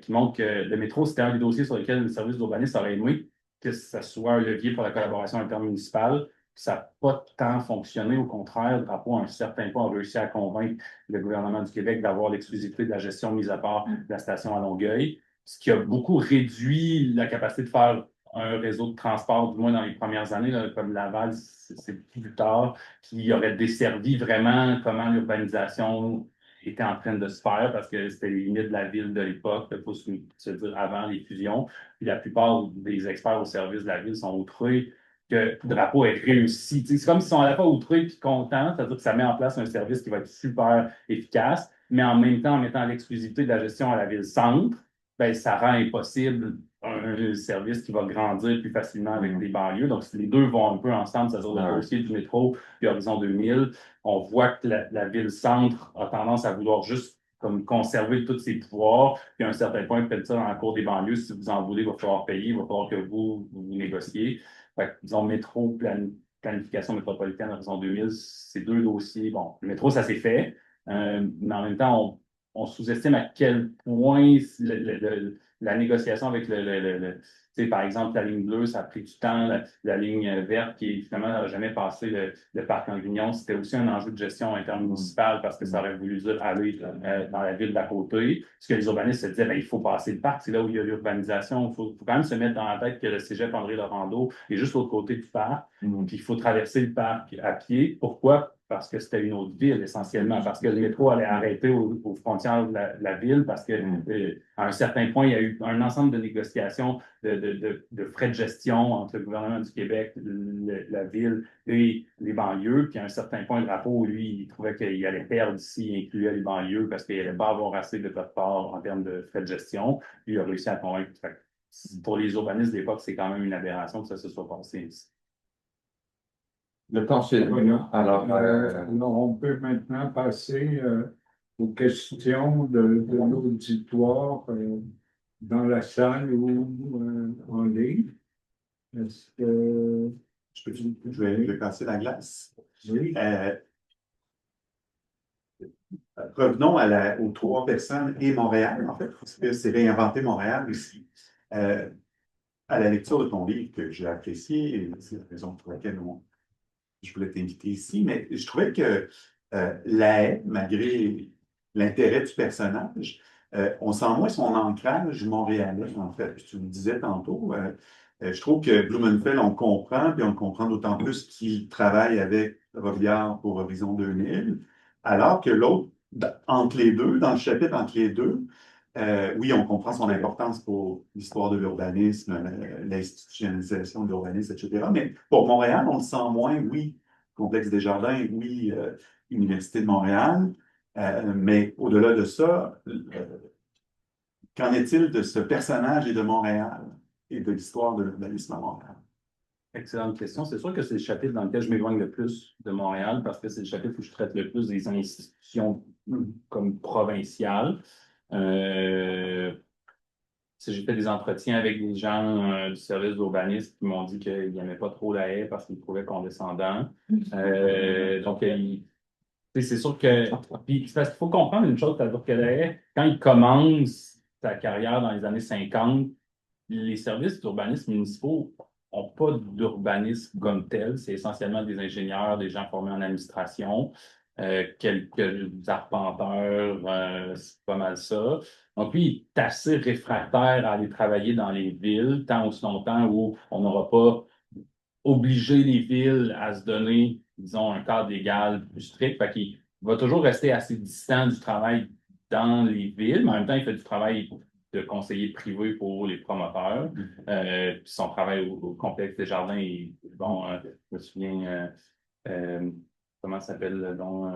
qui montrent que le métro, c'était un des dossiers sur lesquels le service d'urbanisme aurait aimé que ça soit un levier pour la collaboration intermunicipale. Ça n'a pas tant fonctionné. Au contraire, le rapport, à un certain point, a réussi à convaincre le gouvernement du Québec d'avoir l'exclusivité de la gestion mise à part de la station à Longueuil, ce qui a beaucoup réduit la capacité de faire un réseau de transport, du moins dans les premières années, là, comme Laval, c'est plus tard, qui aurait desservi vraiment comment l'urbanisation était en train de se faire parce que c'était les limites de la ville de l'époque, il faut se dire avant les fusions. Puis la plupart des experts au service de la ville sont outrés que Drapeau ait réussi. C'est comme s'ils sont à la fois outrés et contents, c'est-à-dire que ça met en place un service qui va être super efficace, mais en même temps, en mettant l'exclusivité de la gestion à la ville-centre, ben, ça rend impossible un service qui va grandir plus facilement avec les banlieues. Donc, les deux vont un peu ensemble, c'est-à-dire le dossier du métro puis Horizon 2000. On voit que la ville-centre a tendance à vouloir juste comme conserver tous ses pouvoirs, puis à un certain point, peut-être ça dans la cour des banlieues, si vous en voulez, il va falloir payer, il va falloir que vous négociez. Fait que, disons, planification métropolitaine, Horizon 2000, c'est 2 dossiers. Bon, le métro, ça s'est fait, mais en même temps, on sous-estime à quel point la négociation avec tu sais, par exemple, la ligne bleue, ça a pris du temps. La ligne verte, qui finalement n'a jamais passé le parc en Grignon, c'était aussi un enjeu de gestion intermunicipale parce que ça aurait voulu dire aller dans la ville d'à côté. Parce que les urbanistes se disaient, ben, il faut passer le parc, c'est là où il y a l'urbanisation. Faut quand même se mettre dans la tête que le cégep André-Laurando est juste l'autre côté du parc. Puis il faut traverser le parc à pied. Pourquoi? Parce que c'était une autre ville, essentiellement, parce que le métro allait arrêter aux frontières de la ville, parce que à un certain point, il y a eu un ensemble de négociations de frais de gestion entre le gouvernement du Québec, la ville et les banlieues. Puis à un certain point, le rapport, lui, il trouvait qu'il allait perdre s'il incluait les banlieues parce qu'il n'allait pas avoir assez de part en termes de frais de gestion. Puis il a réussi à convaincre. Pour les urbanistes de l'époque, c'est quand même une aberration que ça se soit passé ainsi. Le temps file. Voilà. Alors, Alors, on peut maintenant passer aux questions de l'auditoire dans la salle ou en ligne. Est-ce que... Je vais casser la glace. Oui. Revenons aux 3 personnes et Montréal, en fait, parce que c'est réinventer Montréal aussi. À la lecture de ton livre que j'ai apprécié, et c'est la raison pour laquelle je voulais t'inviter ici, mais je trouvais que la haie, malgré l'intérêt du personnage, on sent moins son ancrage montréalais, en fait. Tu le disais tantôt. Je trouve que Blumenfeld, on comprend, puis on le comprend d'autant plus qu'il travaille avec Robillard pour Horizon 2000, alors que l'autre, entre les deux, dans le chapitre entre les deux, oui, on comprend son importance pour l'histoire de l'urbanisme, l'institutionnalisation de l'urbanisme, etc. Mais pour Montréal, on le sent moins, oui, Complexe des Jardins, oui, Université de Montréal, mais au-delà de ça, qu'en est-il de ce personnage et de Montréal et de l'histoire de l'urbanisme à Montréal? Excellente question. C'est sûr que c'est le chapitre dans lequel je m'éloigne le plus de Montréal parce que c'est le chapitre où je traite le plus des institutions comme provinciales. J'ai fait des entretiens avec des gens du service d'urbanisme qui m'ont dit qu'ils n'aimaient pas trop la haie parce qu'ils trouvaient condescendant. Donc, c'est sûr que. Puis, c'est parce qu'il faut comprendre une chose, c'est-à-dire que la haie, quand il commence sa carrière dans les années 50, les services d'urbanisme municipaux n'ont pas d'urbanisme comme tel. C'est essentiellement des ingénieurs, des gens formés en administration, quelques arpenteurs, c'est pas mal ça. Donc, lui, il est assez réfractaire à aller travailler dans les villes, tant aussi longtemps où on n'aura pas obliger les villes à se donner, disons, un cadre légal plus strict. Fait qu'il va toujours rester assez distant du travail dans les villes, mais en même temps, il fait du travail de conseiller privé pour les promoteurs. Puis son travail au complexe des jardins, bon, je me souviens, euh, comment s'appelle le nom,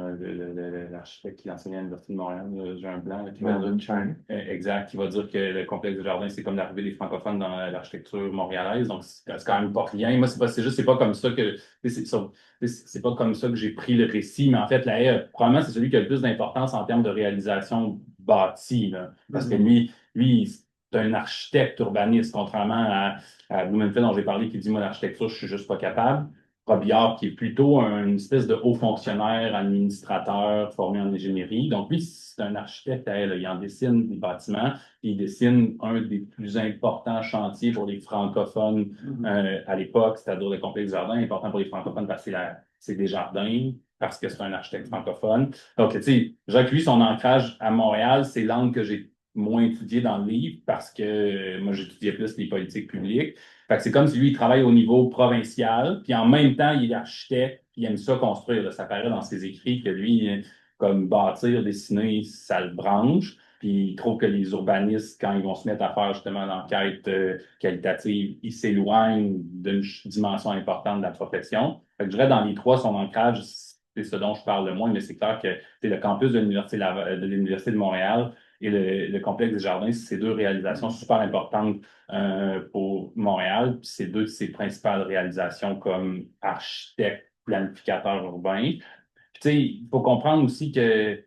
l'architecte qui enseignait à l'Université de Montréal, j'ai un blanc. Là, Melvin Charney. Exact, qui va dire que le complexe des jardins, c'est comme l'arrivée des francophones dans l'architecture montréalaise. Donc, c'est quand même pas rien. Moi, c'est pas comme ça que, c'est pas comme ça que j'ai pris le récit, mais en fait, la haie, probablement, c'est celui qui a le plus d'importance en termes de réalisation bâtie, là. Parce que lui, c'est un architecte urbaniste, contrairement à Blumenfeld dont j'ai parlé, qui dit, moi, l'architecture, je suis juste pas capable. Robillard, qui est plutôt une espèce de haut fonctionnaire, administrateur, formé en ingénierie. Donc, lui, c'est un architecte à elle. Il en dessine des bâtiments. Il dessine un des plus importants chantiers pour les francophones à l'époque, c'est-à-dire le complexe jardin, important pour les francophones parce que c'est des jardins, parce que c'est un architecte francophone. Donc, tu sais, Jacques, lui, son ancrage à Montréal, c'est l'angle que j'ai moins étudié dans le livre parce que moi, j'étudiais plus les politiques publiques. Fait que c'est comme si lui, il travaille au niveau provincial, puis en même temps, il est architecte, puis il aime ça construire. Là. Ça paraît dans ses écrits que lui, comme bâtir, dessiner, ça le branche. Puis il trouve que les urbanistes, quand ils vont se mettre à faire justement l'enquête qualitative, ils s'éloignent d'une dimension importante de la profession. Fait que je dirais dans les trois, son ancrage, c'est ce dont je parle le moins, mais c'est clair que c'est le campus de l'Université de Montréal et le complexe des jardins, c'est deux réalisations super importantes pour Montréal. Puis c'est deux de ses principales réalisations comme architecte, planificateur urbain. Puis tu sais, il faut comprendre aussi que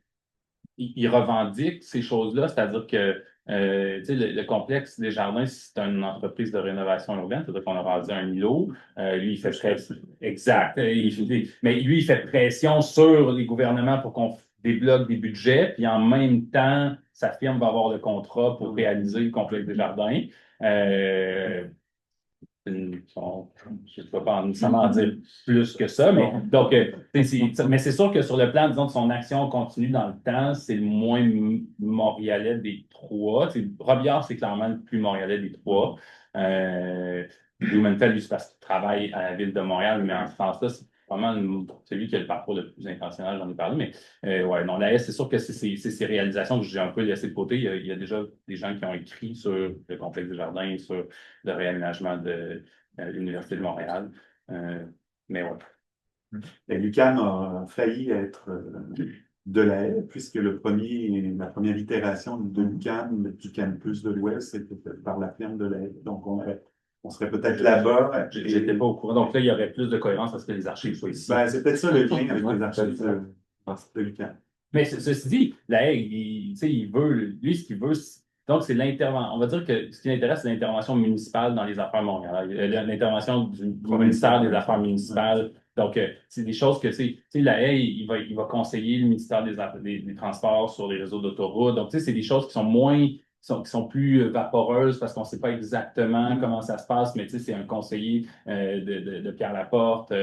il revendique ces choses-là, c'est-à-dire que tu sais, le complexe des jardins, c'est une entreprise de rénovation urbaine, c'est-à-dire qu'on a rasé un îlot. Lui, il fait pression. Exact. Mais lui, il fait pression sur les gouvernements pour qu'on débloque des budgets, puis en même temps, sa firme va avoir le contrat pour réaliser le complexe des jardins. Euh, je ne peux pas nécessairement en dire plus que ça, mais donc, mais c'est sûr que sur le plan, disons, de son action continue dans le temps, c'est le moins montréalais des trois. Robillard, c'est clairement le plus montréalais des trois. Blumenfeld, lui, c'est parce qu'il travaille à la ville de Montréal, mais en ce sens-là, c'est vraiment celui qui a le parcours le plus intentionnel, j'en ai parlé, mais ouais, non, la S, c'est sûr que c'est ces réalisations que j'ai un peu laissées de côté. Il y a déjà des gens qui ont écrit sur le complexe des jardins, sur le réaménagement de l'Université de Montréal. Mais ouais. Et l'UQAM a failli être de la haie, puisque la première itération de l'UQAM, du campus de l'Ouest, c'était faite par la firme de la haie. Donc, on serait peut-être là-bas. J'étais pas au courant. Donc là, il y aurait plus de cohérence parce que les archives soient ici. Ben, c'est peut-être ça le lien avec les archives de l'UQAM. Mais ceci dit, la haie, il veut, lui, ce qu'il veut, donc c'est l'intervention. On va dire que ce qui l'intéresse, c'est l'intervention municipale dans les affaires montréalaises. L'intervention du ministère des Affaires municipales. Donc, c'est des choses que, tu sais, la haie, il va conseiller le ministère des Transports sur les réseaux d'autoroutes. Donc, tu sais, c'est des choses qui sont moins, qui sont plus vaporeuses parce qu'on ne sait pas exactement comment ça se passe, mais tu sais, c'est un conseiller de Pierre Laporte.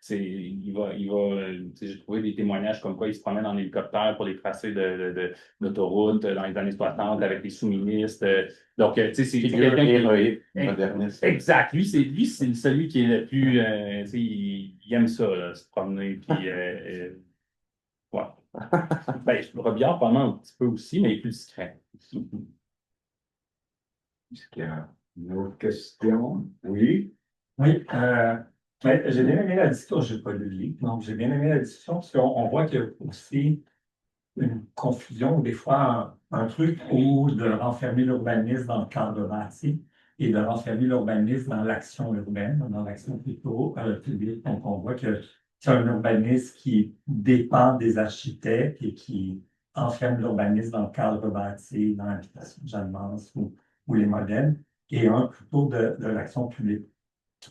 Il va, tu sais, j'ai trouvé des témoignages comme quoi il se promène en hélicoptère pour les tracés d'autoroute dans les années 60 avec les sous-ministres. Donc, tu sais, c'est quelqu'un héroïque, moderniste. Exact. Lui, c'est celui qui est le plus. Tu sais, il aime ça, là, se promener. Puis, ouais. Ben, Robillard, pendant un petit peu aussi, mais il est plus discret. Est-ce qu'il y a une autre question? Oui. Oui, j'ai bien aimé la discussion. Je n'ai pas lu le livre, donc j'ai bien aimé la discussion parce qu'on voit qu'il y a aussi une confusion, des fois un truc où de renfermer l'urbanisme dans le cadre bâti et de renfermer l'urbanisme dans l'action urbaine, dans l'action plutôt publique. Donc, on voit que c'est un urbanisme qui dépend des architectes et qui enferme l'urbanisme dans le cadre bâti, dans l'habitation Jeanne-Mance ou les modèles, et un plutôt de l'action publique.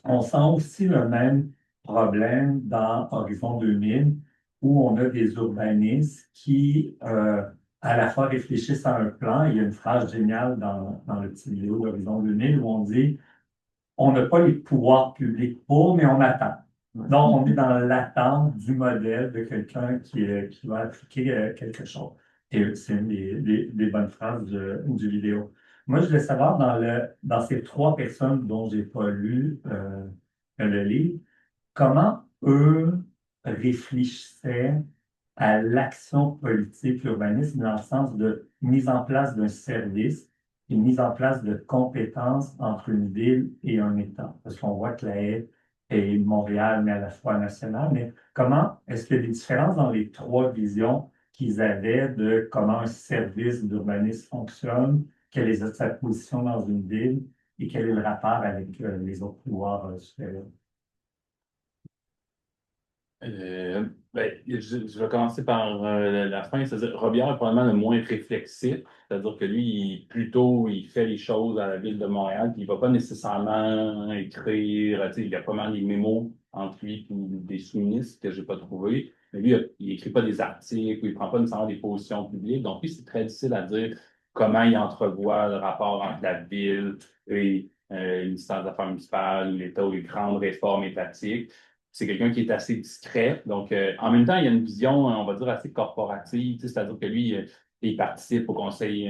On sent aussi le même problème dans Horizon 2000, où on a des urbanistes qui, à la fois réfléchissent à un plan. Il y a une phrase géniale dans le petit vidéo d'Horizon 2000 où on dit « On n'a pas les pouvoirs publics pour, mais on attend ». Donc, on est dans l'attente du modèle de quelqu'un qui va appliquer quelque chose. Et c'est une des bonnes phrases du vidéo. Moi, je voulais savoir, dans ces trois personnes dont je n'ai pas lu le livre, comment eux réfléchissaient à l'action politique urbaniste dans le sens de mise en place d'un service et mise en place de compétences entre une ville et un État. Parce qu'on voit que la Haye est Montréal, mais à la fois nationale. Mais comment est-ce qu'il y a des différences dans les trois visions qu'ils avaient de comment un service d'urbanisme fonctionne, quelle est sa position dans une ville et quel est le rapport avec les autres pouvoirs supérieurs? Je vais commencer par la fin, c'est-à-dire Robillard est probablement le moins réflexif, c'est-à-dire que lui, plutôt, il fait les choses à la ville de Montréal, puis il ne va pas nécessairement écrire, tu sais, il y a pas mal des mémos entre lui et des sous-ministres que je n'ai pas trouvé, mais lui, il n'écrit pas des articles, il ne prend pas nécessairement des positions publiques, donc lui, c'est très difficile à dire comment il entrevoit le rapport entre la ville et le ministère des Affaires municipales, l'État ou les grandes réformes étatiques. C'est quelqu'un qui est assez discret. Donc, en même temps, il y a une vision, on va dire, assez corporative. Tu sais, c'est-à-dire que lui, il participe au conseil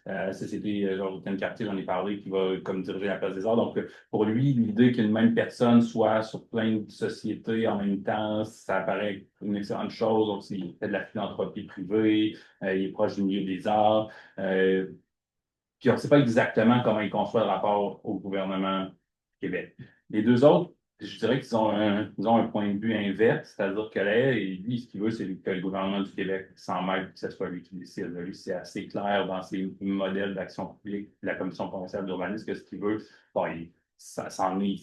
à la société Georges Cartier, j'en ai parlé, qui va comme diriger la Place des Arts. Donc, pour lui, l'idée qu'une même personne soit sur plein de sociétés en même temps, ça paraît une excellente chose. Donc, il fait de la philanthropie privée, il est proche du milieu des arts. Puis, on ne sait pas exactement comment il conçoit le rapport au gouvernement du Québec. Les deux autres, je dirais ils ont un point de vue inverse, c'est-à-dire que là, lui, ce qu'il veut, c'est que le gouvernement du Québec s'en mêle, que ce soit lui qui décide. Lui, c'est assez clair dans ses modèles d'action publique de la Commission provinciale d'urbanisme que ce qu'il veut, bon, ça s'en est,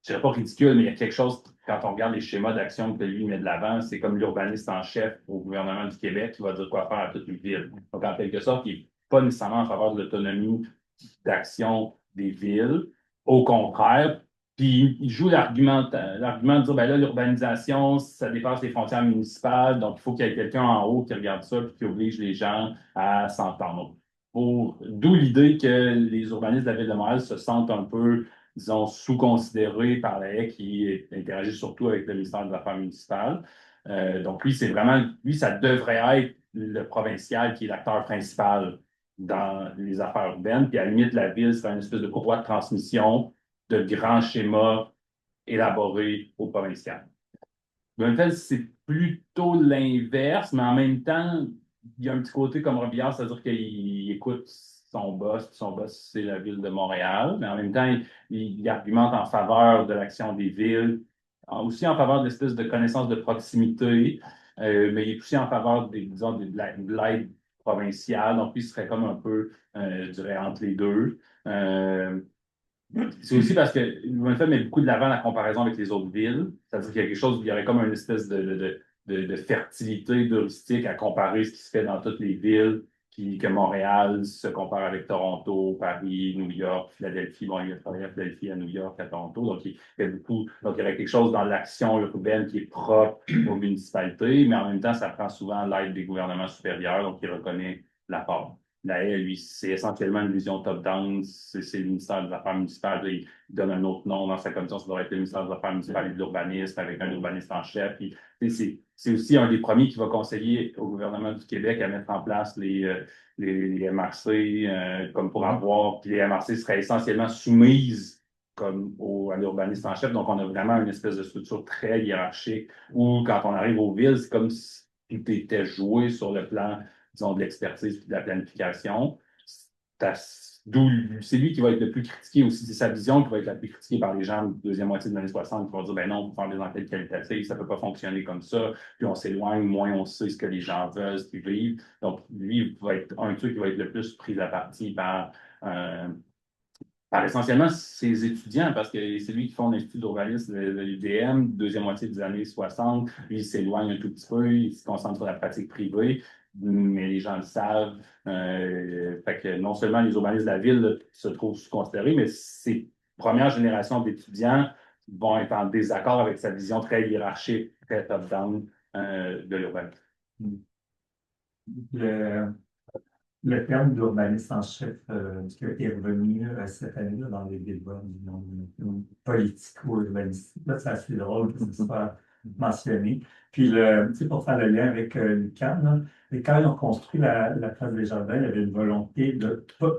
je dirais pas ridicule, mais il y a quelque chose, quand on regarde les schémas d'action que lui met de l'avant, c'est comme l'urbaniste en chef au gouvernement du Québec qui va dire quoi faire à toute une ville. Donc, en quelque sorte, il n'est pas nécessairement en faveur de l'autonomie d'action des villes. Au contraire, puis il joue l'argument de dire, ben là, l'urbanisation, ça dépasse les frontières municipales, donc il faut qu'il y ait quelqu'un en haut qui regarde ça et qui oblige les gens à s'entendre. D'où l'idée que les urbanistes de la Ville de Montréal se sentent un peu, disons, sous-considérés par la Haye qui interagit surtout avec le ministère des Affaires municipales. Donc lui, c'est vraiment, lui, ça devrait être le provincial qui est l'acteur principal dans les affaires urbaines. Puis à la limite, la ville, c'est une espèce de courroie de transmission de grands schémas élaborés au provincial. Grunfeld, c'est plutôt l'inverse, mais en même temps, il y a un petit côté comme Robillard, c'est-à-dire qu'il écoute son boss, puis son boss, c'est la ville de Montréal, mais en même temps, il argumente en faveur de l'action des villes, aussi en faveur de l'espèce de connaissance de proximité, mais il est aussi en faveur disons, de l'aide provinciale, donc lui, il serait comme un peu, je dirais, entre les deux. C'est aussi parce que Grunfeld met beaucoup de l'avant la comparaison avec les autres villes. C'est-à-dire qu'il y a quelque chose, il y aurait comme une espèce de fertilité touristique à comparer ce qui se fait dans toutes les villes, que Montréal se compare avec Toronto, Paris, New York, Philadelphie. Bon, il a travaillé à Philadelphie, à New York, à Toronto. Donc, il y a beaucoup. Donc, il y aurait quelque chose dans l'action urbaine qui est propre aux municipalités, mais en même temps, ça prend souvent l'aide des gouvernements supérieurs, donc il reconnaît l'apport. La Haye, lui, c'est essentiellement une vision top-down. C'est le ministère des Affaires municipales. Il donne un autre nom dans sa commission. Ça doit être le ministère des Affaires municipales et de l'urbanisme avec un urbaniste en chef. C'est aussi un des premiers qui va conseiller au gouvernement du Québec à mettre en place les MRC comme pour avoir. Puis les MRC seraient essentiellement soumises comme à l'urbaniste en chef. Donc, on a vraiment une espèce de structure très hiérarchique où, quand on arrive aux villes, c'est comme si tout était joué sur le plan, disons, de l'expertise et de la planification. C'est lui qui va être le plus critiqué aussi. C'est sa vision qui va être la plus critiquée par les gens de la deuxième moitié des années 60 qui vont dire, ben non, pour faire des enquêtes qualitatives, ça ne peut pas fonctionner comme ça. Puis on s'éloigne, moins on sait ce que les gens veulent, ce qu'ils vivent. Donc, lui, va être un truc qui va être le plus pris à partie par essentiellement ses étudiants, parce que c'est lui qui fonde l'Institut d'urbanisme de l'UDM, deuxième moitié des années 60. Lui, il s'éloigne un tout petit peu, il se concentre sur la pratique privée, mais les gens le savent. Fait que non seulement les urbanistes de la ville là, se trouvent sous-considérés, mais ses premières générations d'étudiants vont être en désaccord avec sa vision très hiérarchique, très top-down de l'urbanisme. Le, le terme d'urbaniste en chef est revenu cette année là, dans les débats politico-urbanistiques. Là, c'est assez drôle que ce soit mentionné. Puis, tu sais, pour faire le lien avec l'UQAM, là, et quand ils ont construit la place des Jardins, il y avait une volonté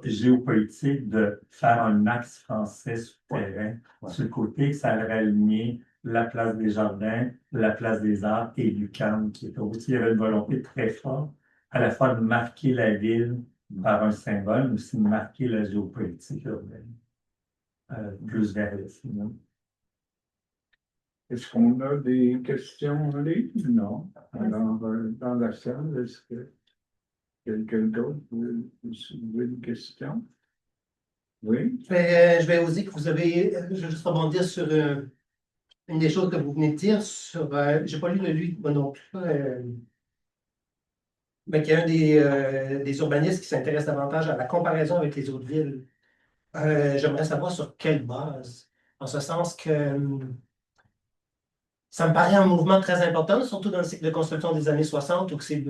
géopolitique de faire un axe français souterrain sur le côté, que ça allait aligner la place des Jardins, la place des Arts et l'UQAM qui était au-dessus. Il y avait une volonté très forte à la fois de marquer la ville par un symbole, mais aussi de marquer la géopolitique urbaine, plus vers le sud. Est-ce qu'on a des questions en ligne? Non. Alors, dans la salle, est-ce que quelqu'un d'autre veut soulever une question? Oui? Je vais oser que vous avez, je vais juste rebondir sur une des choses que vous venez de dire sur, j'ai pas lu le livre moi non plus, mais qu'il y a des urbanistes qui s'intéressent davantage à la comparaison avec les autres villes. J'aimerais savoir sur quelle base, en ce sens que ça me paraît un mouvement très important, surtout dans le cycle de construction des années 60, où c'est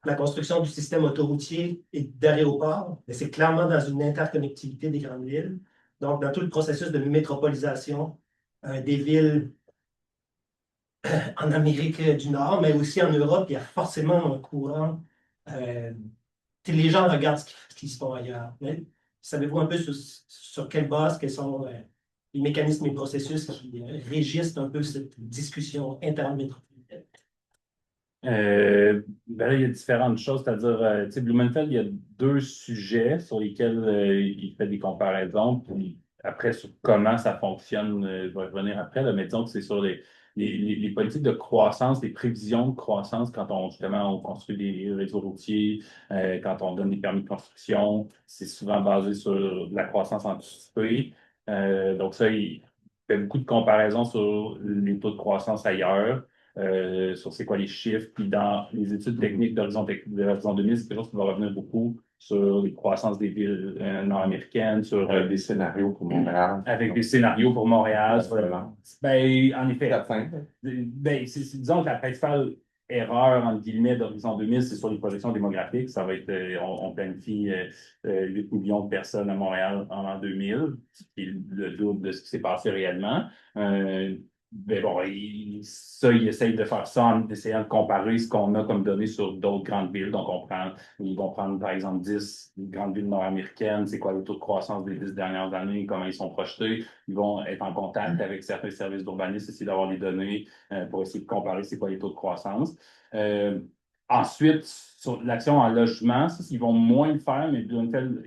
la construction du système autoroutier et d'aéroports, mais c'est clairement dans une interconnectivité des grandes villes. Donc, dans tout le processus de métropolisation des villes en Amérique du Nord, mais aussi en Europe, il y a forcément un courant. Les gens regardent ce qui se fait ailleurs. Mais savez-vous un peu sur quelle base, quels sont les mécanismes et processus qui régissent un peu cette discussion intermétropolitaine? Ben là, il y a différentes choses, c'est-à-dire, tu sais, Blumenfeld, il y a deux sujets sur lesquels il fait des comparaisons, puis après, sur comment ça fonctionne, je vais revenir après, là, mais disons que c'est sur les politiques de croissance, les prévisions de croissance quand justement, on construit des réseaux routiers, quand on donne des permis de construction, c'est souvent basé sur la croissance anticipée. Donc ça, il fait beaucoup de comparaisons sur les taux de croissance ailleurs. Sur c'est quoi les chiffres. Puis dans les études techniques d'Horizon 2000, c'est quelque chose qui va revenir beaucoup sur les croissances des villes nord-américaines, sur Des scénarios pour Montréal. avec des scénarios pour Montréal. Ben, en effet, La fin. ben, disons que la principale erreur, entre guillemets, d'Horizon 2000, c'est sur les projections démographiques. Ça va être, on planifie 8 millions de personnes à Montréal en l'an 2000, qui est le double de ce qui s'est passé réellement. Mais bon, il essaye de faire ça en essayant de comparer ce qu'on a comme données sur d'autres grandes villes. Donc, ils vont prendre, par exemple, 10 grandes villes nord-américaines, c'est quoi le taux de croissance des 10 dernières années, comment ils sont projetés. Ils vont être en contact avec certains services d'urbanisme, essayer d'avoir les données pour essayer de comparer c'est quoi les taux de croissance. Ensuite, sur l'action en logement, ça, ils vont moins le faire, mais Blumenfeld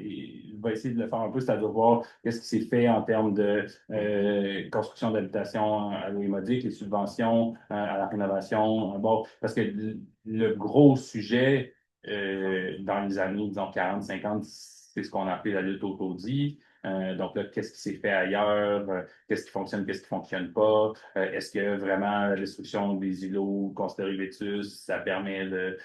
va essayer de le faire un peu, c'est-à-dire voir qu'est-ce qui s'est fait en termes de construction d'habitation à l'eau modique, les subventions à la rénovation. Bon, parce que le gros sujet dans les années, disons, 40, 50, c'est ce qu'on a appelé la lutte au taudis. Donc là, qu'est-ce qui s'est fait ailleurs? Qu'est-ce qui ne fonctionne pas? Est-ce que vraiment la destruction des îlots, considérés vétus, ça permet de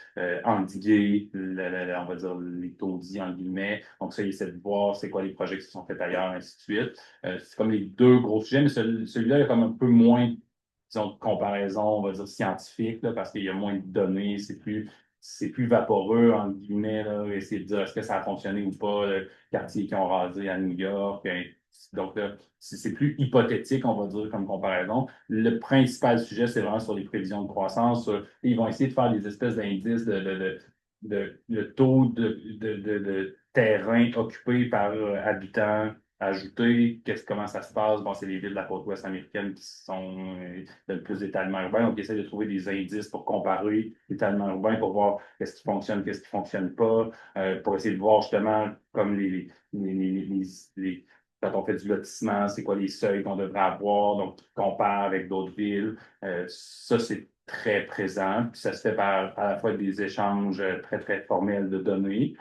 endiguer, on va dire, les taudis, en guillemets. Donc ça, il essaie de voir c'est quoi les projets qui se sont faits ailleurs, ainsi de suite. C'est comme les deux gros sujets, mais celui-là, il y a comme un peu moins, disons, de comparaison, on va dire, scientifique, là, parce qu'il y a moins de données, c'est plus vaporeux, entre guillemets, là, essayer de dire est-ce que ça a fonctionné ou pas, le quartier qui ont rasé à New York. Donc, là, c'est plus hypothétique, on va dire, comme comparaison. Le principal sujet, c'est vraiment sur les prévisions de croissance. Ils vont essayer de faire des espèces d'indices le taux de terrain occupé par habitant ajouté, comment ça se passe? Bon, c'est les villes de la côte ouest américaine qui sont le plus d'étalement urbain. Donc, ils essaient de trouver des indices pour comparer l'étalement urbain, pour voir qu'est-ce qui fonctionne, qu'est-ce qui ne fonctionne pas, pour essayer de voir justement comme quand on fait du lotissement, c'est quoi les seuils qu'on devrait avoir, donc compare avec d'autres villes. Ça, c'est très présent. Puis ça se fait par à la fois des échanges très, très formels de données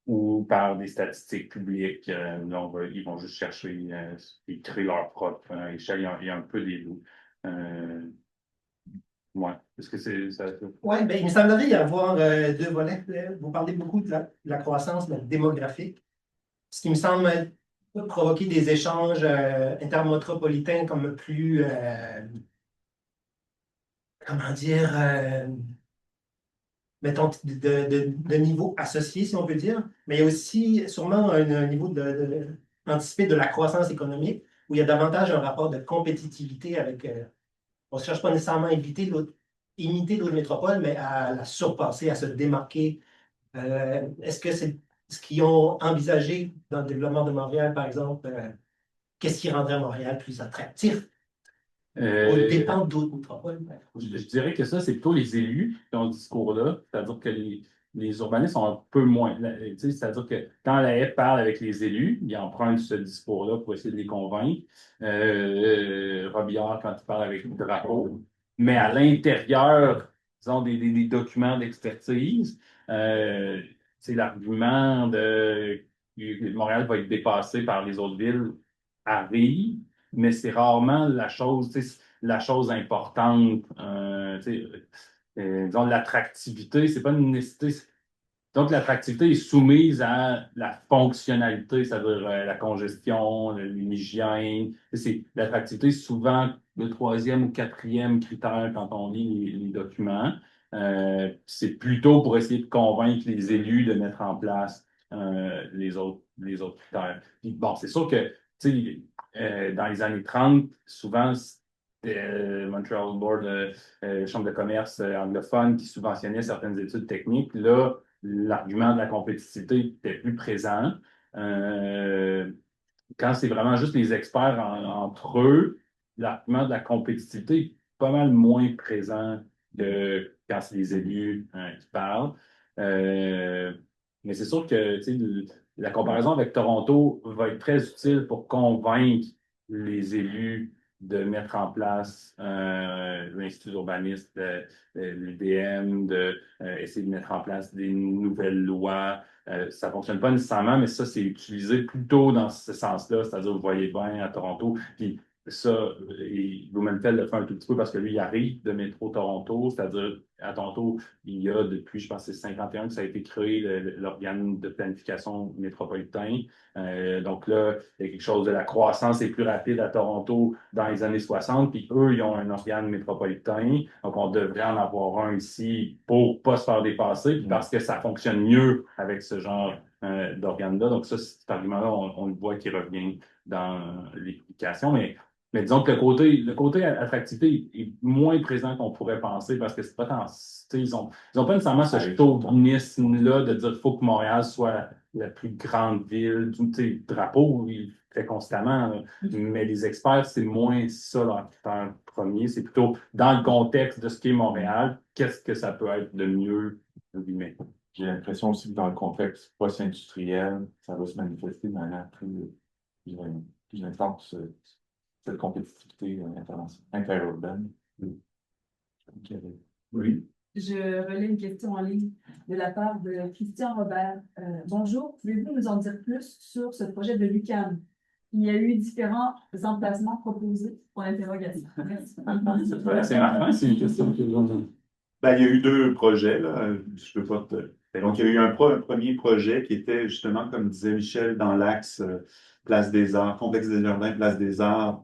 ou par des statistiques publiques. Donc, ils vont juste chercher et créer leur propre échelle. Il y a un peu des deux. Ouais. Est-ce que c'est ça? Oui, ben, il me semblerait y avoir deux volets. Vous parlez beaucoup de la croissance démographique, ce qui me semble provoquer des échanges intermétropolitains comme plus, comment dire, mettons, de niveau associé, si on peut dire, mais il y a aussi sûrement un niveau anticipé de la croissance économique, où il y a davantage un rapport de compétitivité avec, on ne cherche pas nécessairement à imiter l'autre métropole, mais à la surpasser, à se démarquer. Est-ce que c'est ce qu'ils ont envisagé dans le développement de Montréal, par exemple? Qu'est-ce qui rendrait Montréal plus attractif aux dépens d'autres métropoles? Je dirais que ça, c'est plutôt les élus qui ont ce discours-là. C'est-à-dire que les urbanistes sont un peu moins. Tu sais, c'est-à-dire que quand la haie parle avec les élus, ils empruntent ce discours-là pour essayer de les convaincre. Robillard, quand il parle avec le drapeau. Mais à l'intérieur, disons, des documents d'expertise, c'est l'argument de que Montréal va être dépassé par les autres villes arrive, mais c'est rarement la chose, tu sais, la chose importante. Tu sais, disons, l'attractivité, c'est pas une nécessité. Donc, l'attractivité est soumise à la fonctionnalité, c'est-à-dire la congestion, l'hygiène. L'attractivité, c'est souvent le troisième ou quatrième critère quand on lit les documents. C'est plutôt pour essayer de convaincre les élus de mettre en place les autres critères. Puis, bon, c'est sûr que tu sais, dans les années 30, souvent, Montreal Board, Chambre de commerce anglophone qui subventionnait certaines études techniques. Là, l'argument de la compétitivité était plus présent. Quand c'est vraiment juste les experts entre eux, l'argument de la compétitivité est pas mal moins présent que quand c'est les élus qui parlent. Mais c'est sûr que tu sais, la comparaison avec Toronto va être très utile pour convaincre les élus de mettre en place l'Institut urbaniste, l'UDM, essayer de mettre en place des nouvelles lois. Ça ne fonctionne pas nécessairement, mais ça, c'est utilisé plutôt dans ce sens-là. C'est-à-dire, vous voyez bien à Toronto, puis ça, Blumenfeld le fait un tout petit peu parce que lui, il arrive de Métro Toronto, c'est-à-dire à Toronto, il y a depuis, je pense, c'est 51 que ça a été créé l'organe de planification métropolitain. Donc là, il y a quelque chose de la croissance est plus rapide à Toronto dans les années 60, puis eux, ils ont un organe métropolitain. Donc, on devrait en avoir un ici pour pas se faire dépasser, puis parce que ça fonctionne mieux avec ce genre d'organe-là. Donc, ça, cet argument-là, on le voit qui revient dans l'explication. Mais disons que le côté attractivité est moins présent qu'on pourrait penser parce que c'est pas tant. Ils ont pas nécessairement ce chauvinisme-là de dire qu'il faut que Montréal soit la plus grande ville. Le drapeau, il fait constamment, mais les experts, c'est moins ça leur critère premier. C'est plutôt dans le contexte de ce qu'est Montréal, qu'est-ce que ça peut être de mieux, entre guillemets. J'ai l'impression aussi que dans le contexte post-industriel, ça va se manifester de manière plus intense, cette compétitivité interurbaine. Oui. Je relais une question en ligne de la part de Christian Robert. Bonjour, pouvez-vous nous en dire plus sur ce projet de l'UQAM? Il y a eu différents emplacements proposés pour l'interrogation. Merci. C'est marrant, c'est une question que Ben, il y a eu deux projets, là. Je peux pas te... Donc, il y a eu un premier projet qui était justement, comme disait Michel, dans l'axe Place des Arts, Complexe des Jardins, Place des Arts,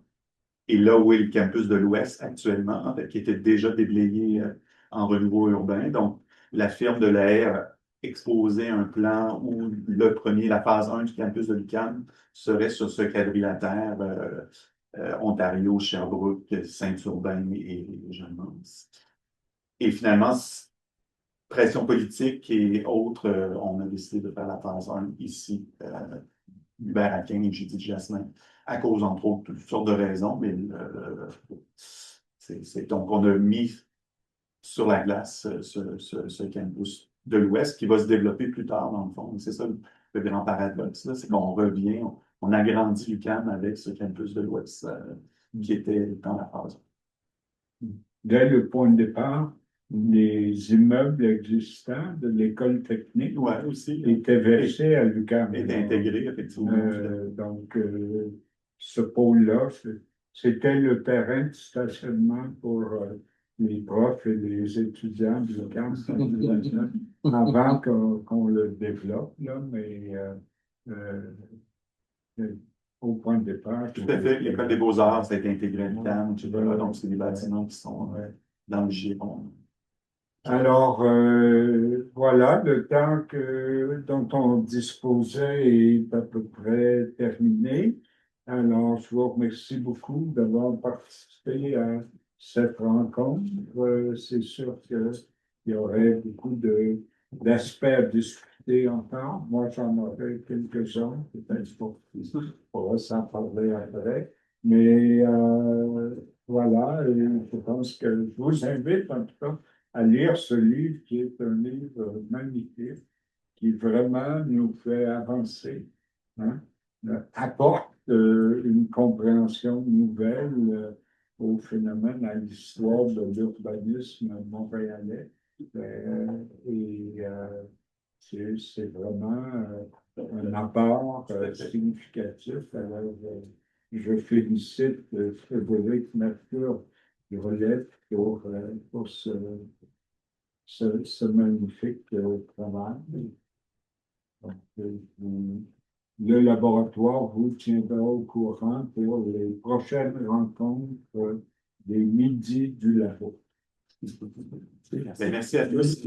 et là où est le campus de l'Ouest actuellement, en fait, qui était déjà déblayé en renouveau urbain. Donc, la firme de la Haye a exposé un plan où la phase 1 du campus de l'UQAM serait sur ce quadrilatère Ontario, Sherbrooke, Saint-Urbain et Jeanne-Mance. Et finalement, pression politique et autres, on a décidé de faire la phase 1 ici, Hubert-Aquin et Judy-Jasmin, à cause, entre autres, de toutes sortes de raisons, mais donc on a mis sur la glace ce campus de l'Ouest qui va se développer plus tard, dans le fond. C'est ça le grand paradoxe, là, c'est qu'on revient, on agrandit l'UQAM avec ce campus de l'Ouest qui était dans la phase 1. Dès le point de départ, les immeubles existants de l'école technique aussi, étaient versés à l'UQAM. Étaient intégrés, effectivement. Donc, ce pôle-là, c'était le terrain de stationnement pour les profs et les étudiants de l'UQAM avant qu'on le développe, là, mais au point de départ. Tout à fait. L'École des Beaux-Arts, ça a été intégré à l'UQAM, etc. Donc, c'est des bâtiments qui sont dans le giron. Alors, voilà, le temps dont on disposait est à peu près terminé. Alors, je vous remercie beaucoup d'avoir participé à cette rencontre. C'est sûr qu'il y aurait beaucoup d'aspects à discuter encore. Moi, j'en aurais quelques-uns, peut-être on pourra s'en parler après. Mais voilà, et je pense que je vous invite en tout cas à lire ce livre qui est un livre magnifique, qui vraiment nous fait avancer, hein, apporte une compréhension nouvelle au phénomène, à l'histoire de l'urbanisme montréalais. C'est vraiment un apport significatif. Alors, je félicite Frédéric Mercure Drolet pour ce magnifique travail. Donc, le laboratoire vous tiendra au courant pour les prochaines rencontres des midis du labo. Merci à tous.